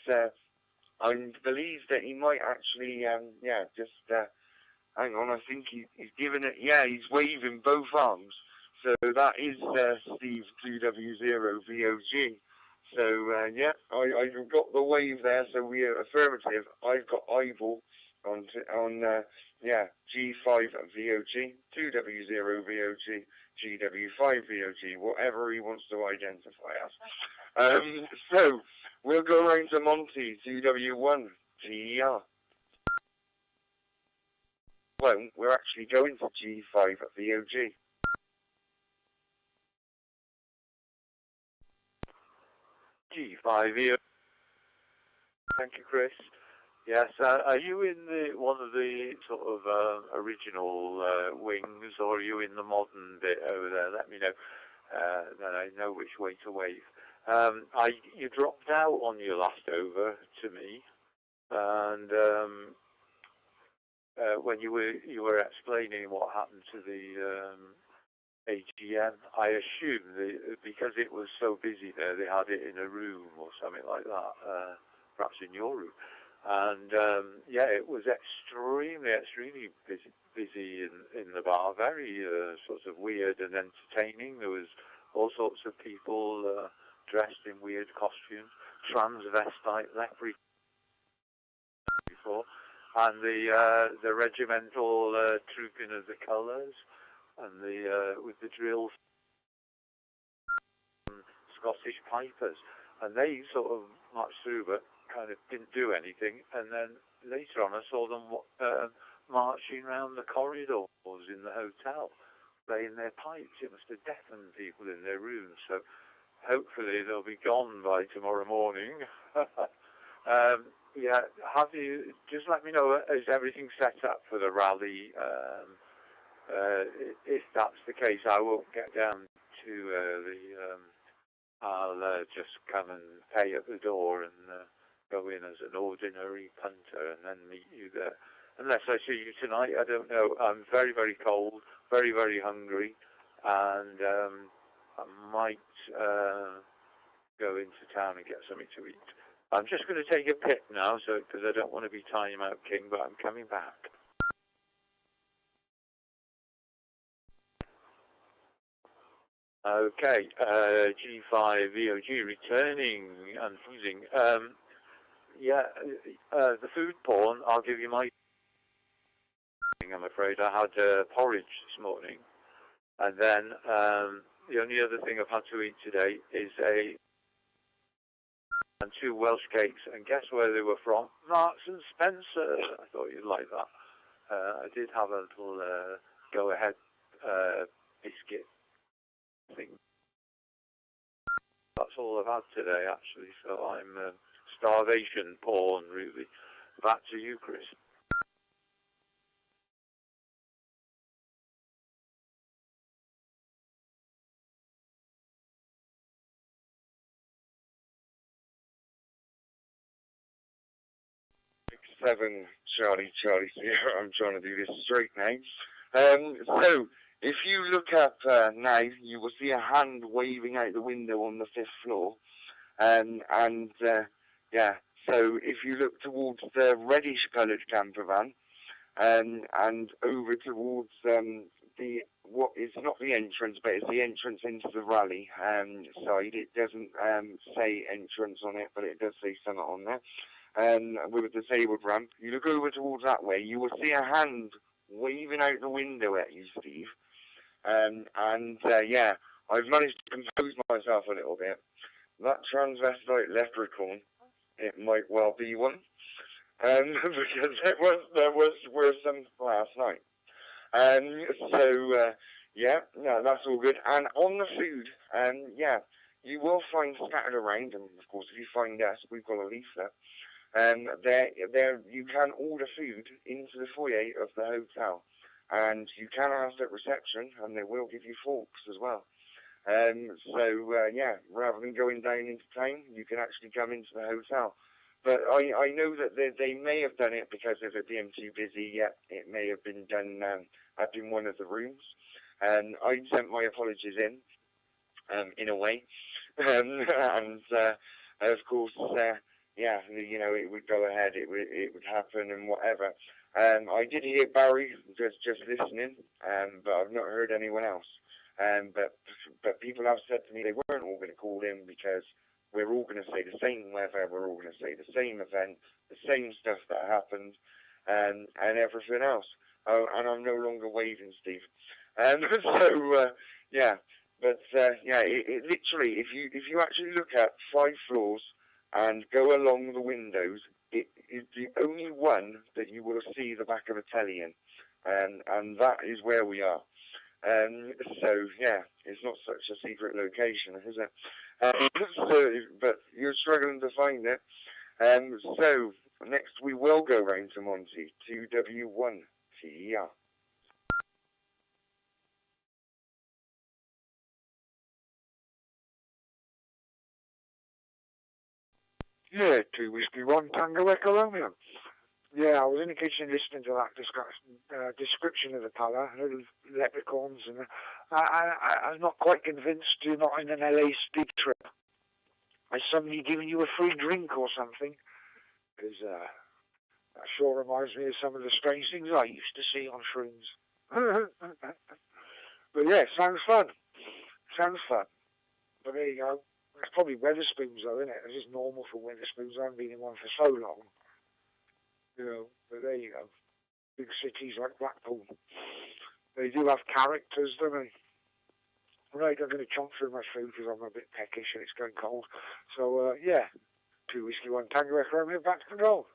I believe that he might actually, yeah, just hang on. I think he's giving it. Yeah, he's waving both arms. So that is Steve 2W0VOG. So yeah, I've got the wave there. So we are affirmative. I've got eyeball on yeah, G5VOG, 2W0VOG, GW5VOG, whatever he wants to identify as. So we'll go around to Monty, 2W1TER. Well, we're actually going to G5VOG. G5VOG. Thank you, Chris. Yes, are you in one of the sort of original wings, or are you in the modern bit over there? Let me know, then I know which way to wave. You dropped out on your last over to me, and when you were explaining what happened to the AGM, I assumed because it was so busy there, they had it in a room or something like that, perhaps in your room. And yeah, it was extremely busy in the bar, very sort of weird and entertaining. There was all sorts of people dressed in weird costumes, transvestite, leprechaun before, and the regimental trooping of the colours, and with the drills, Scottish pipers, and they sort of marched through, but kind of didn't do anything. And then later on, I saw them marching around the corridors in the hotel, playing their pipes. It must have deafened people in their rooms. So hopefully they'll be gone by tomorrow morning. Yeah, just let me know, is everything set up for the rally? If that's the case, I won't get down to I'll just come and pay at the door and go in as an ordinary punter and then meet you there. Unless I see you tonight, I don't know. I'm very, very cold, very, very hungry, and I might go into town and get something to eat. I'm just going to take a pick now, because I don't want to be time out king, but I'm coming back. Okay, G5VOG returning and freezing. Yeah, the food porn, I'll give you my... I'm afraid I had porridge this morning. And then the only other thing I've had to eat today is and 2 Welsh cakes. And guess where they were from? Marks and Spencer. I thought you'd like that. I did have a little go-ahead biscuit thing. That's all I've had today, actually. So I'm starvation porn, really. Back to you, Chris. Seven Charlie Sierra. I'm trying to do this straight now. So if you look up now, you will see a hand waving out the window on the 5th floor, and yeah. So if you look towards the reddish-coloured camper van, and over towards what is not the entrance, but it's the entrance into the rally side. It doesn't say entrance on it, but it does say something on there. With a disabled ramp, you look over towards that way, you will see a hand waving out the window at you, Steve. Yeah, I've managed to compose myself a little bit. That transvestite leprechaun, it might well be one, because there were some last night. So Yeah, no, that's all good. And on the food, yeah, you will find scattered around, and of course, if you find us, we've got a leaflet. There, you can order food into the foyer of the hotel, and you can ask at reception, and they will give you forks as well. Yeah, rather than going down into town, you can actually come into the hotel. But I know that they may have done it because of it being too busy. Yeah, it may have been done up in one of the rooms. I sent my apologies in a way, and of course, yeah, you know, it would go ahead, it would happen and whatever. I did hear Barry just listening, but I've not heard anyone else. But people have said to me they weren't all going to call in because we're all going to say the same weather, we're all going to say the same event, the same stuff that happened, and everything else. Oh, and I'm no longer waving, Steve. Yeah, but yeah, it literally, if you actually look at 5 floors and go along the windows, it is the only one that you will see the back of a telly in, and that is where we are. So yeah, it's not such a secret location, is it? But you're struggling to find it. So next we will go round to Monty, 2W1 TER. Yeah, 2 Whiskey 1 Tango Echo Romeo. Yeah, I was in the kitchen listening to that description of the colour, little leprechauns, and I'm not quite convinced you're not in an LA speed trip. Has somebody given you a free drink or something? Because that sure reminds me of some of the strange things I used to see on shrooms. But yeah, sounds fun. Sounds fun. But there you go. It's probably Weatherspoons though, isn't it? It's just normal for Weatherspoons. I haven't been in one for so long. You know, but there you go. Big cities like Blackpool. They do have characters, don't they? Right, I'm going to chomp through my food because I'm a bit peckish and it's going cold. So, yeah. 2 Whiskey 1 Tango Echo Romeo, back to the goal.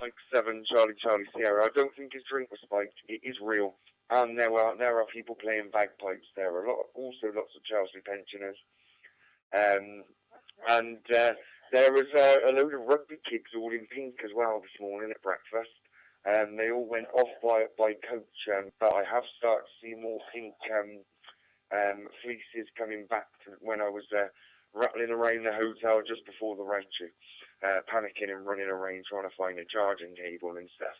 Like 7 Charlie Sierra. I don't think his drink was spiked. It is real. And there are people playing bagpipes. There are also lots of Chelsea pensioners. There was a load of rugby kids all in pink as well this morning at breakfast. They all went off by coach, but I have started to see more pink fleeces coming back to when I was rattling around the hotel just before the Ragchew, panicking and running around trying to find a charging cable and stuff.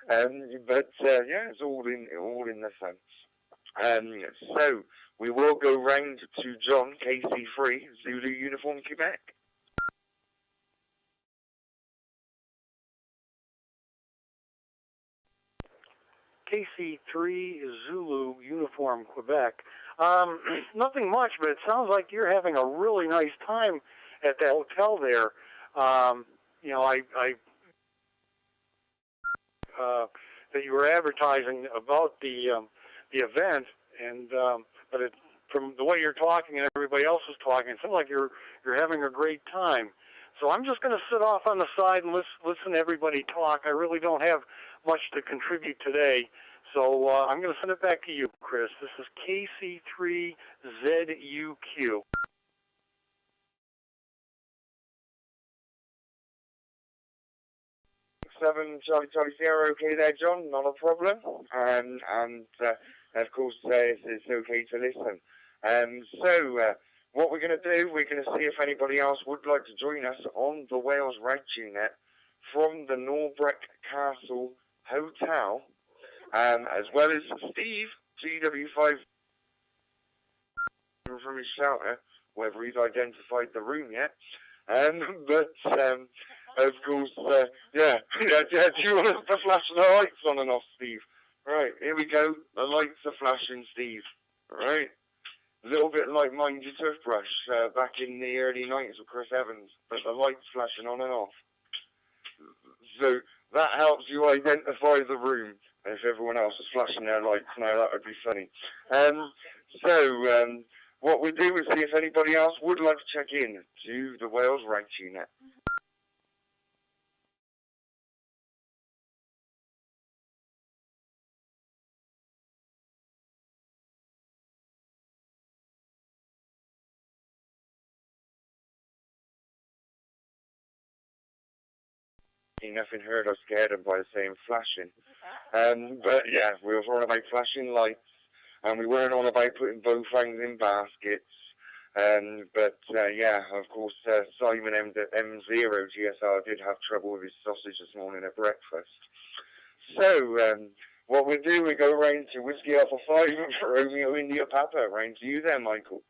Yeah, it's all in the fun. So we will go round to John, KC3, Zulu Uniform Quebec. KC3 Zulu Uniform Quebec. Nothing much, but it sounds like you're having a really nice time at the hotel there. You know, that you were advertising about the event, and but from the way you're talking and everybody else is talking, it sounds like you're having a great time. So I'm just going to sit off on the side and listen to everybody talk. I really don't have much to contribute today. So I'm going to send it back to you, Chris. This is KC3ZUQ. 7 Charlie Sierra, okay there, John, not a problem. And of course, it's okay to listen. So, what we're going to do, we're going to see if anybody else would like to join us on the Wales Ragchew Net from the Norbreck Castle Hotel, as well as Steve, GW5, from his shelter, whether he's identified the room yet. Of course, yeah. Do you want to flash the lights on and off, Steve? Right, here we go. The lights are flashing, Steve. Right? A little bit like Mind Your Toothbrush back in the early 90s with Chris Evans, but the lights flashing on and off. So that helps you identify the room. If everyone else is flashing their lights now, that would be funny. What we do is see if anybody else would like to check in to the Wales Ragchew Net. nothing heard or scared them by saying flashing. But yeah, we were on about flashing lights, and we weren't on about putting bowfangs in baskets. Yeah, of course, Simon M0CCS did have trouble with his sausage this morning at breakfast. So, what we do, we go round to Whiskey Alpha 5 for Romeo India Papa. Round to you there, Michael.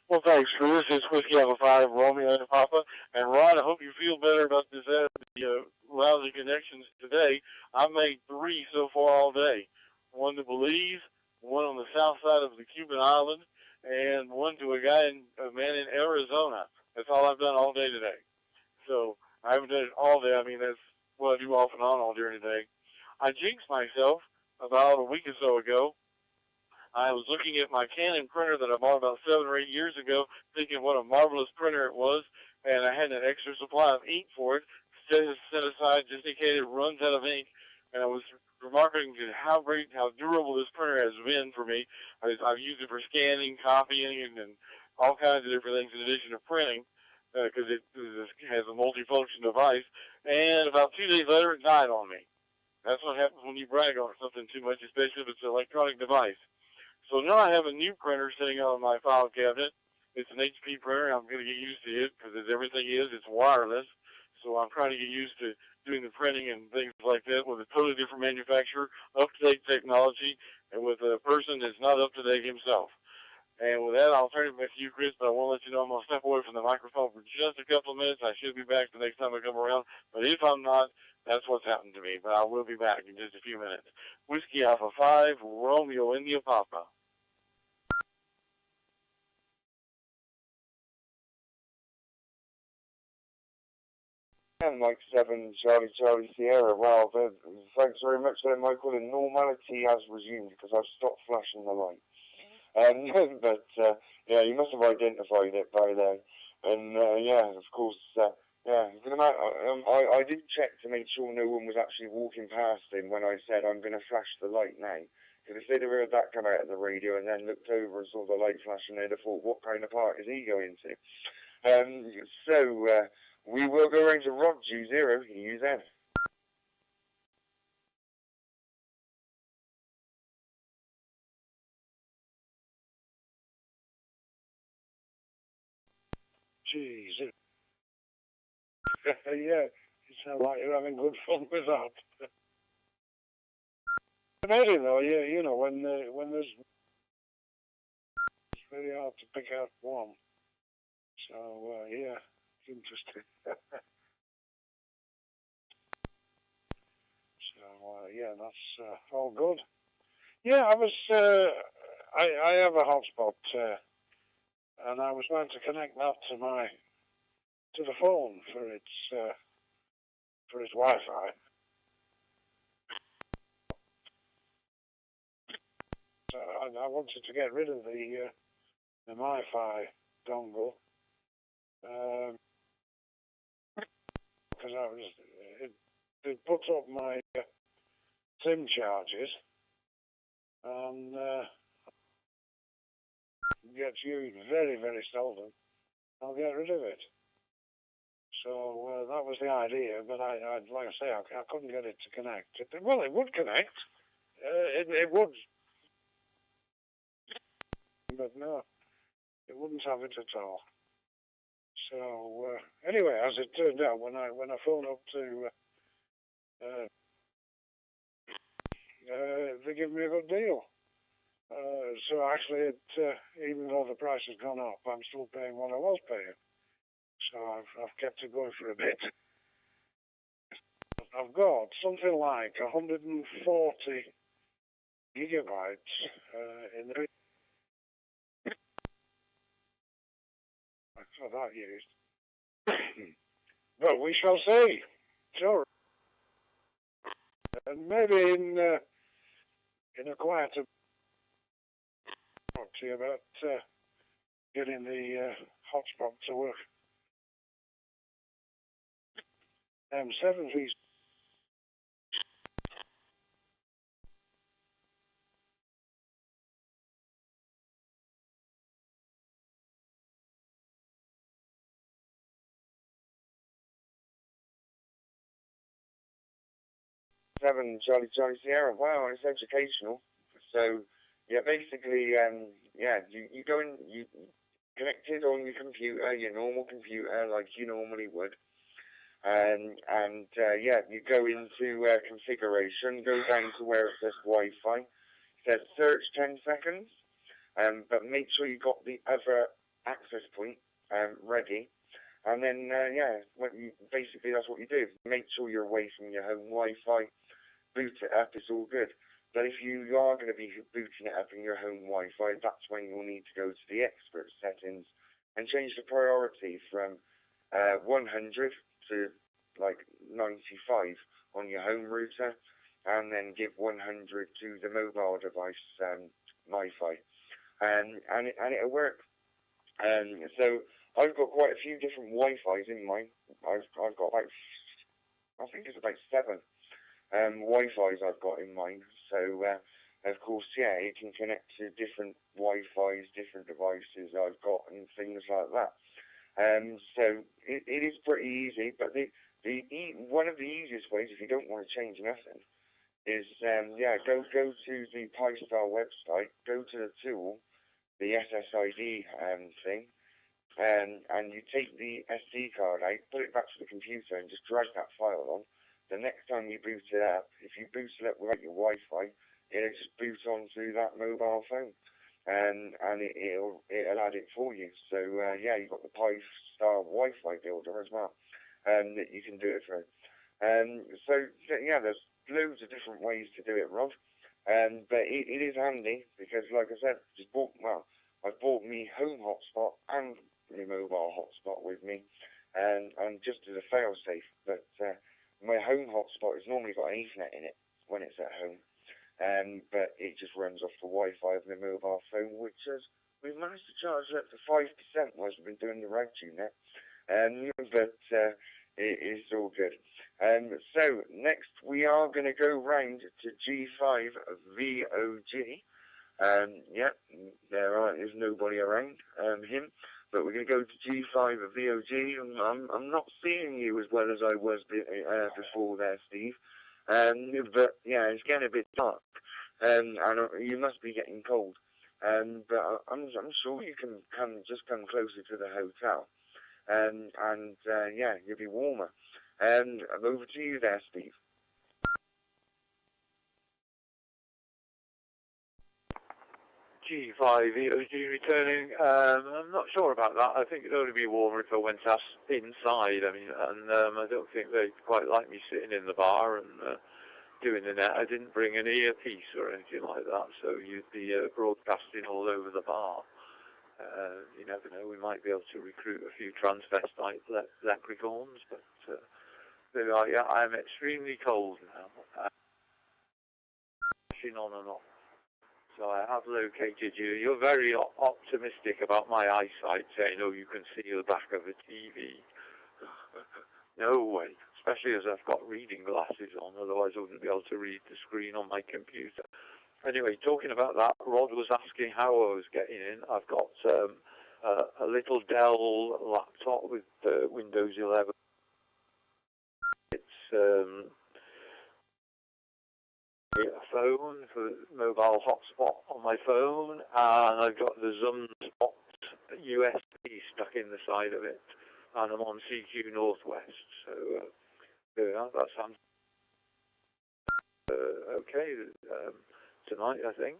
Well, thanks, Chris. It's Whiskey Alpha 5, Romeo and Papa. And Ron, I hope you feel better about this lousy connections today. I've made 3 so far all day. 1 to Belize, 1 on the south side of the Cuban island, and 1 to a man in Arizona. That's all I've done all day today. So I haven't done it all day. I mean, that's what I do off and on all during the day. I jinxed myself about a week or so ago. I was looking at my Canon printer that I bought about 7 or 8 years ago, thinking what a marvelous printer it was, and I had an extra supply of ink for it, set aside just in case it runs out of ink, and I was remarking how great, how durable this printer has been for me. I've used it for scanning, copying, and all kinds of different things in addition to printing, because it has a multifunction device, and about 2 days later, it died on me. That's what happens when you brag on something too much, especially if it's an electronic device. So now I have a new printer sitting on my file cabinet. It's an HP printer. I'm going to get used to it because everything it's wireless. So I'm trying to get used to doing the printing and things like that with a totally different manufacturer, up-to-date technology, and with a person that's not up-to-date himself. And with that, I'll turn it back to you, Chris, but I want to let you know I'm going to step away from the microphone for just a couple of minutes. I should be back the next time I come around, but if I'm not, that's what's happened to me. But I will be back in just a few minutes. Whiskey Alpha 5, Romeo India Papa. And Mike 7, Charlie Sierra. Well, thanks very much there, Michael. And normality has resumed because I've stopped flashing the light. Yeah, you must have identified it by then. And yeah, of course, yeah. I did check to make sure no one was actually walking past him when I said I'm going to flash the light now. Because if they'd have heard that come out of the radio and then looked over and saw the light flashing, they'd have thought, what kind of part is he going to? We will go around to D.R.G 0, use them. Jeez. Yeah, you sound like you're having good fun with that. Amazing though, yeah, you know, when there's, it's very hard to pick out one. So, yeah, it's interesting. So, yeah, that's all good. Yeah, I was, I have a hotspot, and I was going to connect that to the phone for its Wi-Fi. So I wanted to get rid of the MiFi dongle because it puts up my SIM charges and gets used very, very seldom. I'll get rid of it. So that was the idea, but I like I say, I couldn't get it to connect. Well, it would connect. It would. But no, it wouldn't have it at all. So anyway, as it turned out, when I phoned up to, they gave me a good deal. So actually, even though the price has gone up, I'm still paying what I was paying. So I've kept it going for a bit. I've got something like 140 gigabytes in the. For that used. But we shall see. Sure. And maybe in a quieter talk to you about getting the hotspot to work. M7CCS 7 Charlie Sierra. Wow, it's educational. So, yeah, basically, you go in, you connected on your computer, your normal computer, like you normally would. You go into configuration, go down to where it says Wi-Fi. It says search 10 seconds, but make sure you got the other access point ready. And then, basically that's what you do. Make sure you're away from your home Wi-Fi, boot it up, it's all good. But if you are going to be booting it up in your home Wi-Fi, that's when you'll need to go to the expert settings and change the priority from 100 to like 95 on your home router, and then give 100 to the mobile device Wi-Fi, and it'll work. So I've got quite a few different Wi-Fis in mine. I've got about, I think it's about 7 Wi-Fis I've got in mine. So of course, yeah, it can connect to different Wi-Fis, different devices I've got, and things like that. So it is pretty easy, but one of the easiest ways, if you don't want to change nothing, is go to the DStar website, go to the tool, the SSID thing, and you take the SD card out, put it back to the computer, and just drag that file on. The next time you boot it up, if you boot it up without your Wi-Fi, it'll just boot onto that mobile phone, and it'll add it for you. So you've got the DStar Wi-Fi builder as well, that you can do it through. There's loads of different ways to do it, Rob. But it is handy because, like I said, I've bought me home hotspot and my mobile hotspot with me, and just as a fail-safe. But my home hotspot has normally got an Ethernet in it when it's at home, but it just runs off the Wi-Fi of my mobile phone, which we've managed to charge up to 5% whilst we've been doing the Ragchew Net, but it is all good. So next we are going to go round to G5VOG. There's nobody around him, but we're going to go to G5VOG, and I'm not seeing you as well as I was before there, Steve. But yeah, it's getting a bit dark, and you must be getting cold. But I'm sure you can come closer to the hotel, you'll be warmer. Over to you there, Steve. G5VOG returning. I'm not sure about that. I think it'd only be warmer if I went inside. I mean, I don't think they'd quite like me sitting in the bar and doing the net. I didn't bring an earpiece or anything like that, so you'd be broadcasting all over the bar. You never know, we might be able to recruit a few transvestite leprechauns, but I'm extremely cold now. On and off. So I have located you. You're very optimistic about my eyesight, saying, oh, you can see the back of the TV. No way, especially as I've got reading glasses on, otherwise I wouldn't be able to read the screen on my computer. Anyway, talking about that, Rod was asking how I was getting in. I've got a little Dell laptop with Windows 11. It's a phone for mobile hotspot on my phone, and I've got the Zoom Spot USB stuck in the side of it, and I'm on cqnorthwest. So there we are. That sounds okay. Tonight, I think.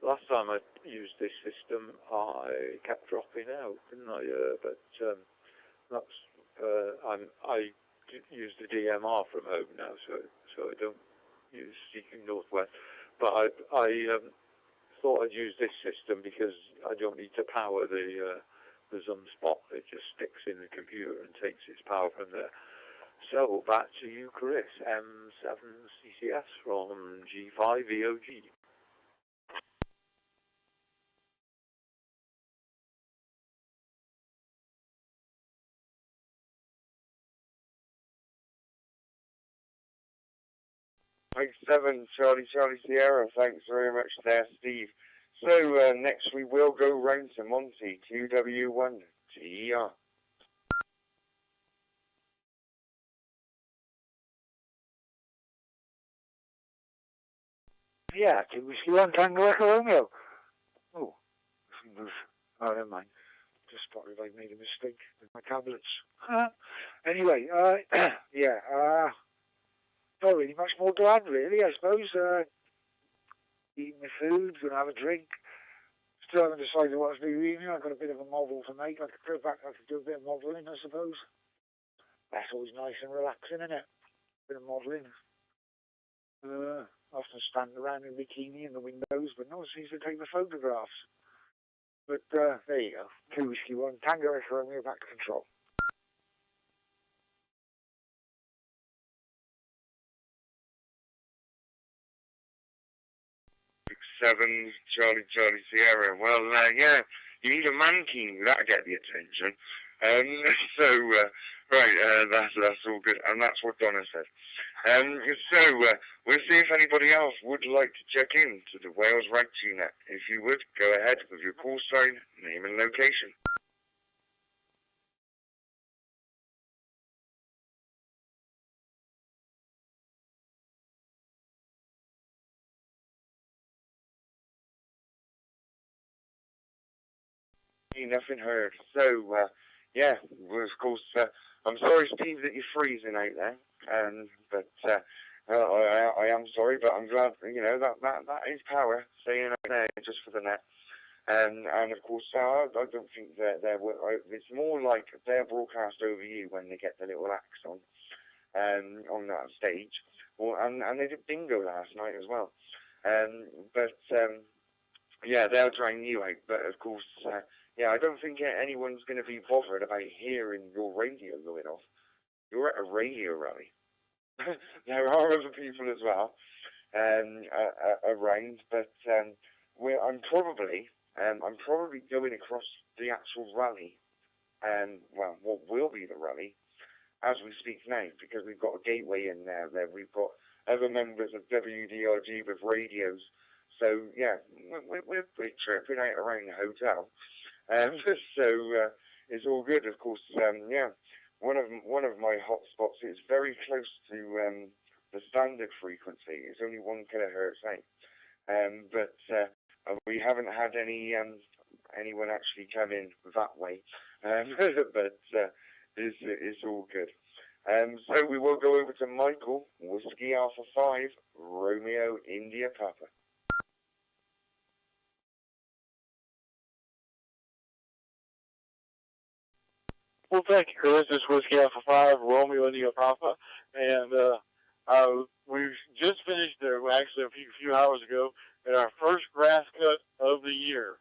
Last time I used this system, I kept dropping out, didn't I? I use the DMR from home now, so I don't use cqnorthwest. But I thought I'd use this system because I don't need to power the Zoom Spot. It just sticks in the computer and takes its power from there. So back to you, Chris M7CCS from G5VOG. Thanks, 7 Charlie Sierra. Thanks very much there, Steve. So next we will go round to Monty, QW1TER. Yeah, 2 Whiskey 1 Tango Echo Romeo. Oh, oh, never mind. Just spotted I made a mistake with my tablets. Anyway, yeah, not really much more to add, really, I suppose. Eating my food, gonna have a drink. Still haven't decided what to do evening. I've got a bit of a model to make. I could go back, I could do a bit of modelling, I suppose. That's always nice and relaxing, isn't it? A bit of modelling. Often stand around in bikini in the windows, but no one seems to take the photographs. But there you go. 2 Whiskey 1 Tango Echo Romeo, back to control. 7 Charlie Sierra. Well, yeah, you need a man king. That'll get the attention. Right, that's all good, and that's what Donna said. We'll see if anybody else would like to check in to the Wales Ragchew Net. If you would, go ahead with your call sign, name and location. Nothing heard. Yeah, well, of course, I'm sorry, Steve, that you're freezing out there. I am sorry, but I'm glad, you know, that is power, staying out there just for the net. And of course, I don't think that it's more like they're broadcast over you when they get the little axe on that stage. Well, and they did bingo last night as well. Yeah, they'll drown you out, but of course, yeah, I don't think anyone's going to be bothered about hearing your radio going off. You're at a radio rally. There are other people as well around, but I'm probably going across the actual rally, well, what will be the rally, as we speak now, because we've got a gateway in there. We've got other members of W.D.R.G with radios. So yeah, we're tripping out around the hotel. It's all good. Of course, yeah. One of my hotspots is very close to the standard frequency. It's only 1 kilohertz out. But we haven't had anyone actually come in that way. But it's all good. So we will go over to Michael, Whiskey Alpha 5, Romeo India Papa. Well, thank you, Chris. This is Whiskey Alpha 5, Romeo India Papa, and we've just finished there, actually a few hours ago, at our first grass cut of the year.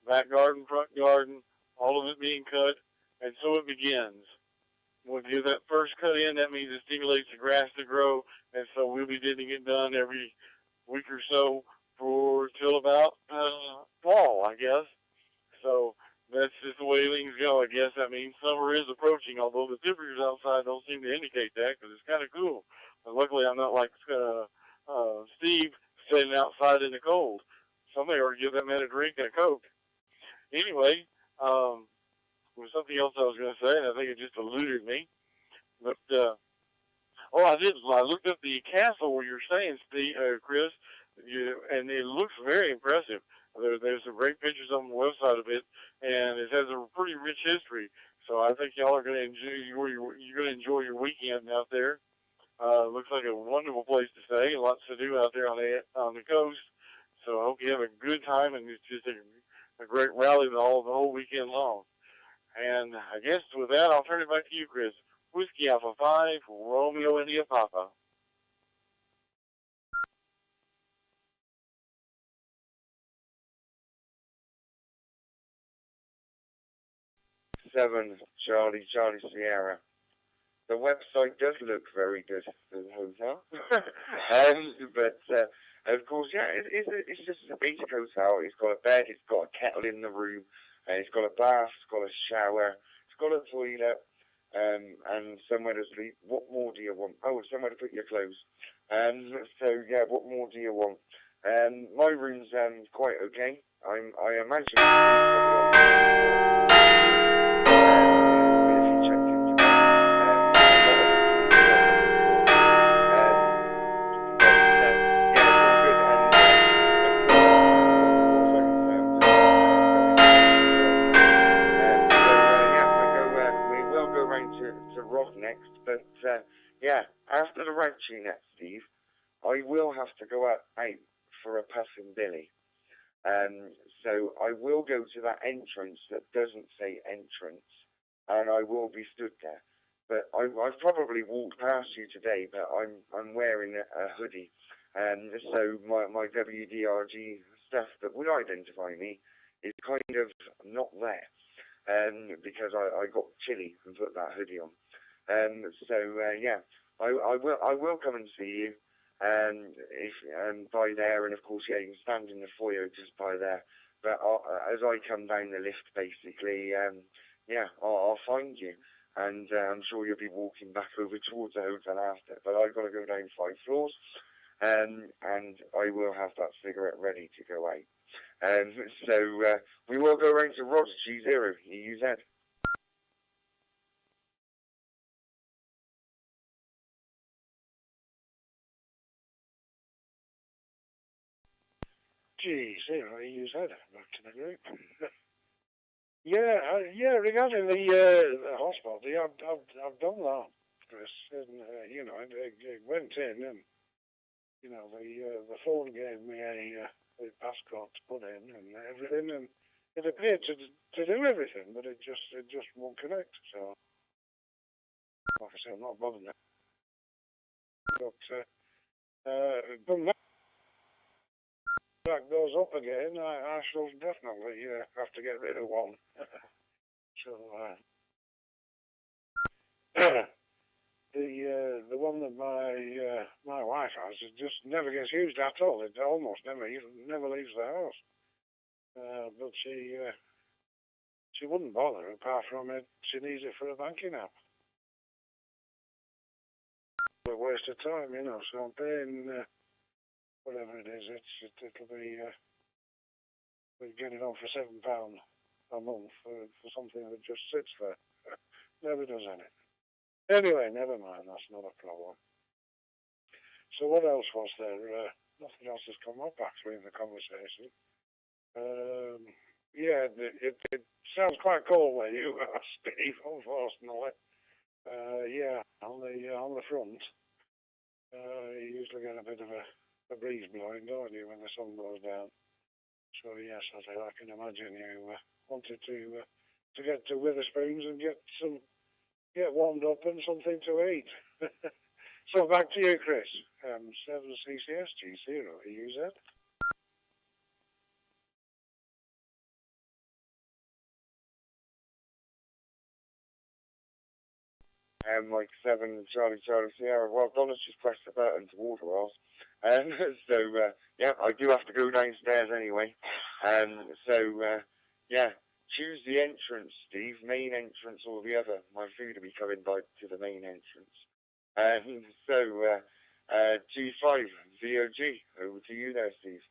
Back garden, front garden, all of it being cut, and so it begins. When you get that first cut in, that means it stimulates the grass to grow, and so we'll be getting it done every week or so till about fall, I guess. So that's just the way things go, I guess. I mean, summer is approaching, although the temperatures outside don't seem to indicate that, because it's kind of cool. But luckily, I'm not like Steve sitting outside in the cold. Somebody ought to give that man a drink and a Coke. Anyway, there was something else I was going to say, and I think it just eluded me. But, I did. I looked up the castle where you're staying, Steve, Chris, and it looks very impressive. There's some great pictures on the website of it, and it has a pretty rich history. So I think y'all are going to enjoy your weekend out there. Looks like a wonderful place to stay. Lots to do out there on the coast. So I hope you have a good time, and it's just a great rally the whole weekend long. And I guess with that, I'll turn it back to you, Chris. Whiskey Alpha 5, Romeo India Papa. Seven Charlie Sierra. The website does look very good for the hotel. But of course, yeah, it's just a basic hotel. It's got a bed, it's got a kettle in the room, it's got a bath, it's got a shower, it's got a toilet, and somewhere to sleep. What more do you want? Oh, somewhere to put your clothes. So yeah, what more do you want? My room's quite okay. I imagine. Ragchew Net, Steve, I will have to go out for a passing Billy. So I will go to that entrance that doesn't say entrance, and I will be stood there. But I've probably walked past you today, but I'm wearing a hoodie, so my W.D.R.G stuff that would identify me is kind of not there, because I got chilly and put that hoodie on. Yeah, I will come and see you, by there, and of course, yeah, you can stand in the foyer just by there. But as I come down the lift, basically, yeah, I'll find you, and I'm sure you'll be walking back over towards the hotel after. But I've got to go down 5 floors, and I will have that cigarette ready to go out. We will go around to Rods G0 EUZ. G0 EUZ, back to the group. Yeah, regarding the hotspot, yeah, I've done that, Chris, and you know, it went in, and you know, the phone gave me a passcode to put in and everything, and it appeared to do everything, but it just won't connect. So, like I said, I'm not bothered now. But that goes up again, I shall definitely have to get rid of one. So the one that my wife has, it just never gets used at all. It almost never leaves the house. But she wouldn't bother, apart from it, she needs it for a banking app. A waste of time, you know. So I'm paying whatever it is. It'll be we get it on for £7 a month for something that just sits there, never does anything. Anyway, never mind. That's not a problem. So what else was there? Nothing else has come up actually in the conversation. Yeah, it sounds quite cold where you are, Steve, unfortunately. Yeah, on the front, you usually get a bit of a breeze blowing, don't you, when the sun goes down? So yes, I can imagine you wanted to get to Witherspoons and get warmed up and something to eat. So back to you, Chris. M7CCS G0 EUZ. Mike 7 Charlie Sierra. Well, Donna's just pressed the button to water off. Yeah, I do have to go downstairs anyway. Yeah, choose the entrance, Steve. Main entrance or the other. My food will be coming to the main entrance. G5 V.O.G. Over to you there, Steve.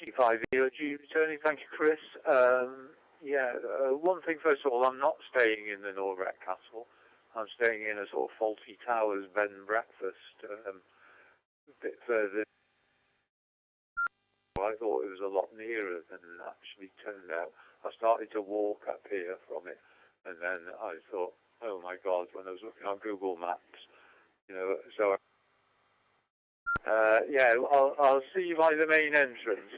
G5 V.O.G. returning. Thank you, Chris. One thing first of all, I'm not staying in the Norwreck Castle. I'm staying in a sort of Faulty Towers bed and breakfast a bit further. I thought it was a lot nearer than it actually turned out. I started to walk up here from it, and then I thought, oh my God, when I was looking on Google Maps, you know, so yeah, I'll see you by the main entrance,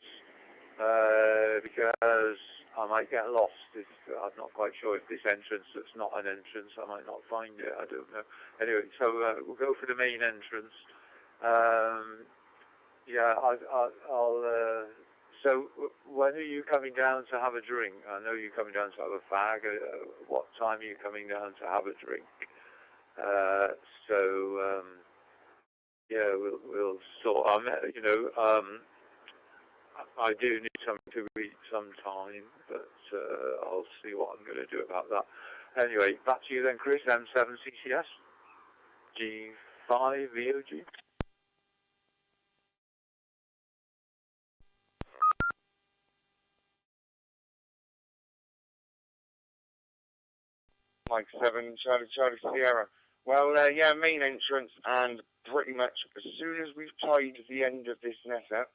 because I might get lost. I'm not quite sure if this entrance that's not an entrance, I might not find it, I don't know. Anyway, so we'll go for the main entrance. Yeah, so when are you coming down to have a drink? I know you're coming down to have a fag. What time are you coming down to have a drink? Yeah, we'll sort. You know, I do need something to eat sometime, but I'll see what I'm going to do about that. Anyway, back to you then, Chris. M7CCS G5 V.O.G. Mike 7 Charlie Sierra. Well, yeah, main entrance, and pretty much as soon as we've tied the end of this net up,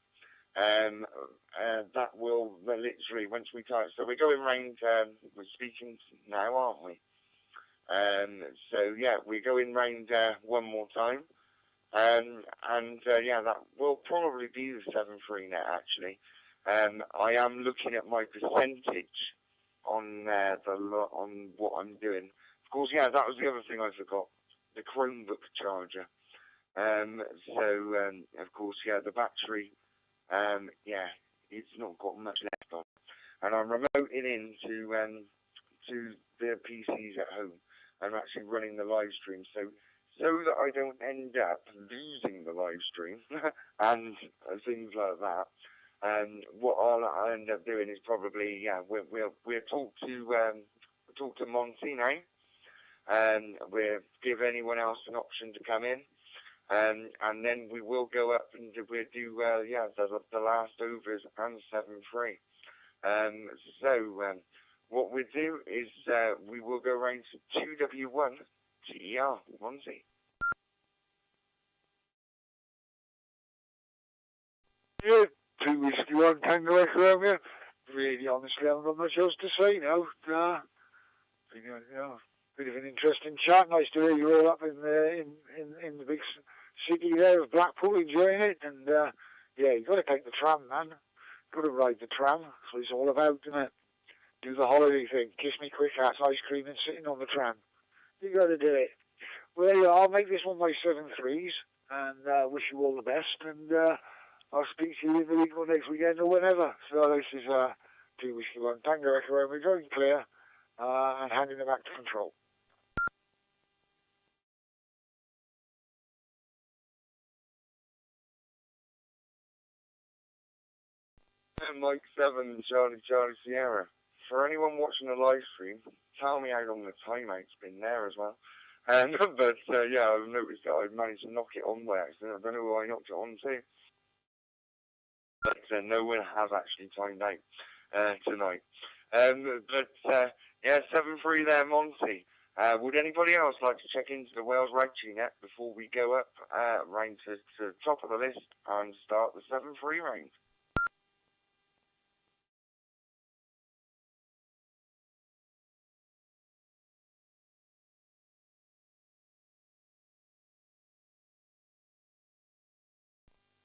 that will literally, once we tie it, so we're going round, we're speaking now, aren't we? So yeah, we're going round one more time. Yeah, that will probably be the 7.3 net actually. I am looking at my percentage on on what I'm doing. Of course, yeah, that was the other thing I forgot, the Chromebook charger. Of course, yeah, the battery, yeah, it's not got much left on, and I'm remoting into to the PCs at home. I'm actually running the live stream, so that I don't end up losing the live stream and things like that. What I'll end up doing is probably, yeah, we'll talk to Monty now, and we'll give anyone else an option to come in, and then we will go up and we'll do yeah, the last overs and 7.3. What we do is we will go around to 2W1 TER Monty. Yeah, 2 Whiskey 1 Tango Echo Romeo. Really, honestly, I haven't got much else to say now. Bit of an interesting chat. Nice to hear you all up in the big city there of Blackpool, enjoying it. And yeah, you got to take the tram, man. Got to ride the tram. That's what it's all about, isn't it? Do the holiday thing. Kiss me quick ass ice cream and sitting on the tram. You got to do it. Well, I'll make this one my 7.3s and wish you all the best. And I'll speak to you in the week or next weekend or whenever. So this is 2 Whiskey 1 Tango Echo Romeo, going clear and handing it back to control. Mike 7, Charlie Sierra. For anyone watching the live stream, tell me how long the timeout's been there as well. Yeah, I've noticed that I've managed to knock it on by accident. I don't know who I knocked it on to. But no one has actually timed out tonight. Yeah, 7.3 there, Monty. Would anybody else like to check into the Wales Ragchew Net before we go up round to the top of the list and start the 7.3 round?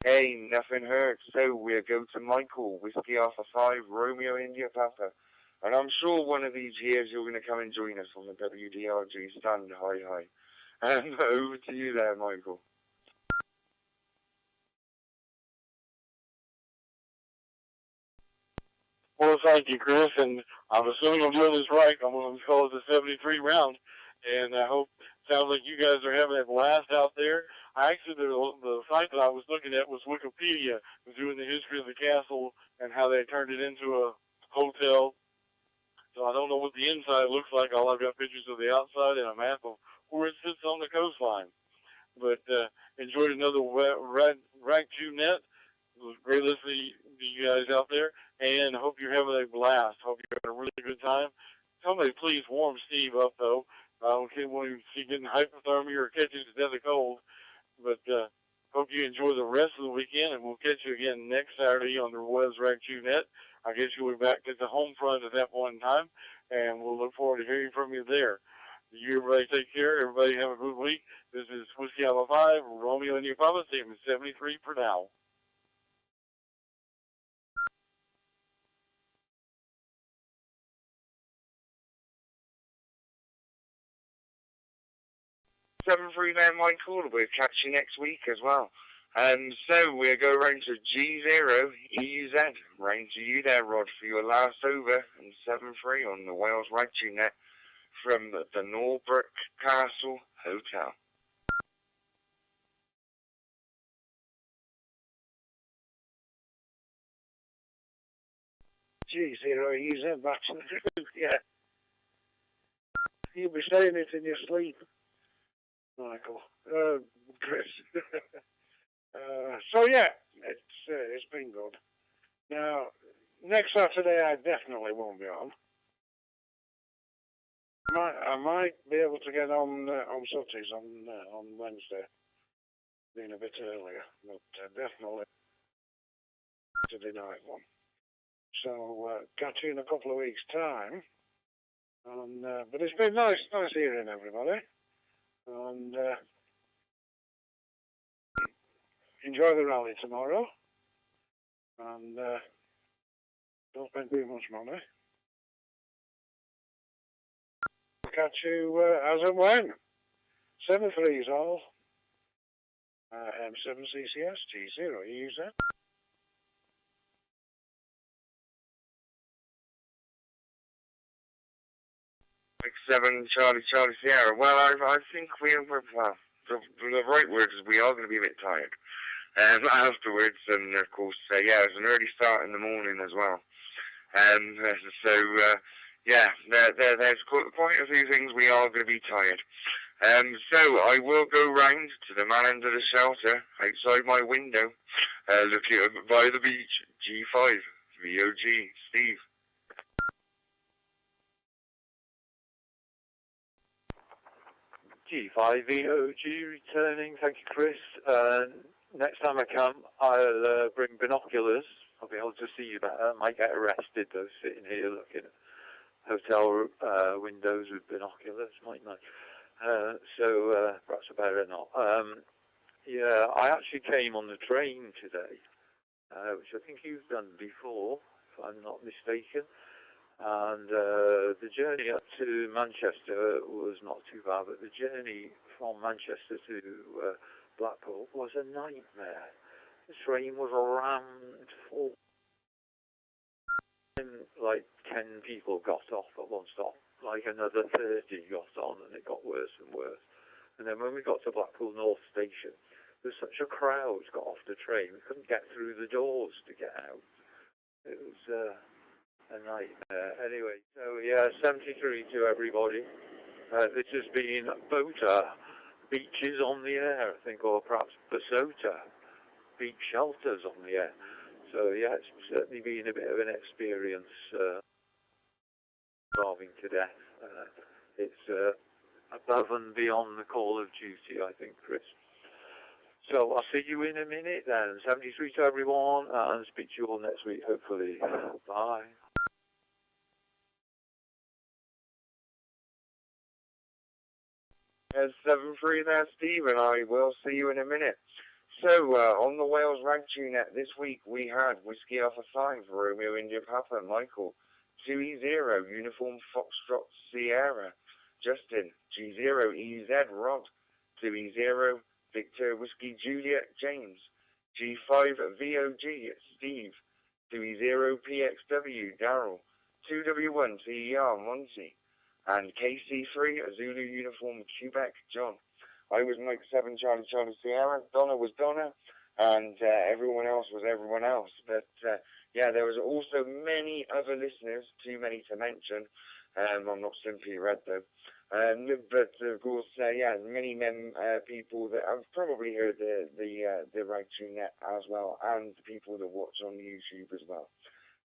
Hey, nothing hurt. So we'll go to Michael, Whiskey Alpha 5, Romeo India Papa. And I'm sure one of these years you're going to come and join us on the W.D.R.G stand. Hi. And over to you there, Michael. Well, thank you, Chris, and I'm assuming I'm doing this right. I'm going to call it the 73 round, and I hope it sounds like you guys are having a blast out there. Actually, the site that I was looking at was Wikipedia, was doing the history of the castle and how they turned it into a hotel. So I don't know what the inside looks like. All I've got pictures of the outside and a map of where it sits on the coastline. But enjoyed another Ragchew Net. It was great listening to you guys out there, and hope you're having a blast. Hope you're having a really good time. Somebody please warm Steve up, though. I don't want him to see getting hypothermia or catching to death of cold. But hope you enjoy the rest of the weekend, and we'll catch you again next Saturday on the Wales Ragchew Net. I guess you'll be back at the home front at that point in time, and we'll look forward to hearing from you there. You everybody take care. Everybody have a good week. This is Whiskey Alpha 5, Romeo India Papa, statement 73 for now. 7.3 there, Michael. We'll catch you next week as well. So we'll go round to G0 EUZ. Round to you there, Rod, for your last over and 7.3 on the Wales Ragchew Net from the Norbrook Castle Hotel. G0 EUZ back to the truth, yeah. You'll be saying it in your sleep, Michael. Chris. So yeah, it's been good. Now, next Saturday I definitely won't be on. I might be able to get on Sutties on Wednesday, being a bit earlier, but definitely Saturday night one. So catch you in a couple of weeks' time, And but it's been nice hearing everybody. And enjoy the rally tomorrow. And don't spend too much money. Catch you as and when. 7-3's all. M7CCS G0 EZ. 7 Charlie Sierra. Well, I think we're well, the right word is we are going to be a bit tired afterwards, and of course, yeah, it's an early start in the morning as well. So yeah, there's quite a few things we are going to be tired. So I will go round to the man under the shelter outside my window, looking by the beach. G5 VOG Steve. G5VOG returning, thank you, Chris. Next time I come, I'll bring binoculars. I'll be able to see you better. I might get arrested though, sitting here looking at hotel windows with binoculars, mightn't I? So perhaps I better not. Yeah, I actually came on the train today, which I think you've done before, if I'm not mistaken. And the journey up to Manchester was not too bad, but the journey from Manchester to Blackpool was a nightmare. The train was rammed full. And like 10 people got off at one stop, like another 30 got on, and it got worse and worse. And then when we got to Blackpool North Station, there was such a crowd got off the train, we couldn't get through the doors to get out. It was a nightmare. Anyway, so yeah, 73 to everybody. This has been Bota Beaches on the Air, I think, or perhaps Basota Beach Shelters on the Air. So yeah, it's certainly been a bit of an experience starving to death. It's above and beyond the call of duty, I think, Chris. So I'll see you in a minute then. 73 to everyone, and speak to you all next week, hopefully. Bye. There's 7-3 there, Steve, and I will see you in a minute. So, on the Wales Ragchew Net this week, we had Whiskey Alpha 5, Romeo India Papa, Michael, 2E0, Uniform Foxtrot Sierra, Justin, G0, EZ, Rod, 2E0, Victor Whiskey Juliet, James, G5, VOG, Steve, 2E0, PXW, Daryl, 2W1, TER, Monty, and KC3, Zulu Uniform Quebec, John. I was Mike 7 Charlie Sierra, Donna was Donna, and everyone else was everyone else. But yeah, there was also many other listeners, too many to mention. I'm not simply read though. But of course, yeah, many people that have probably heard the Ragchew Net as well, and people that watch on YouTube as well.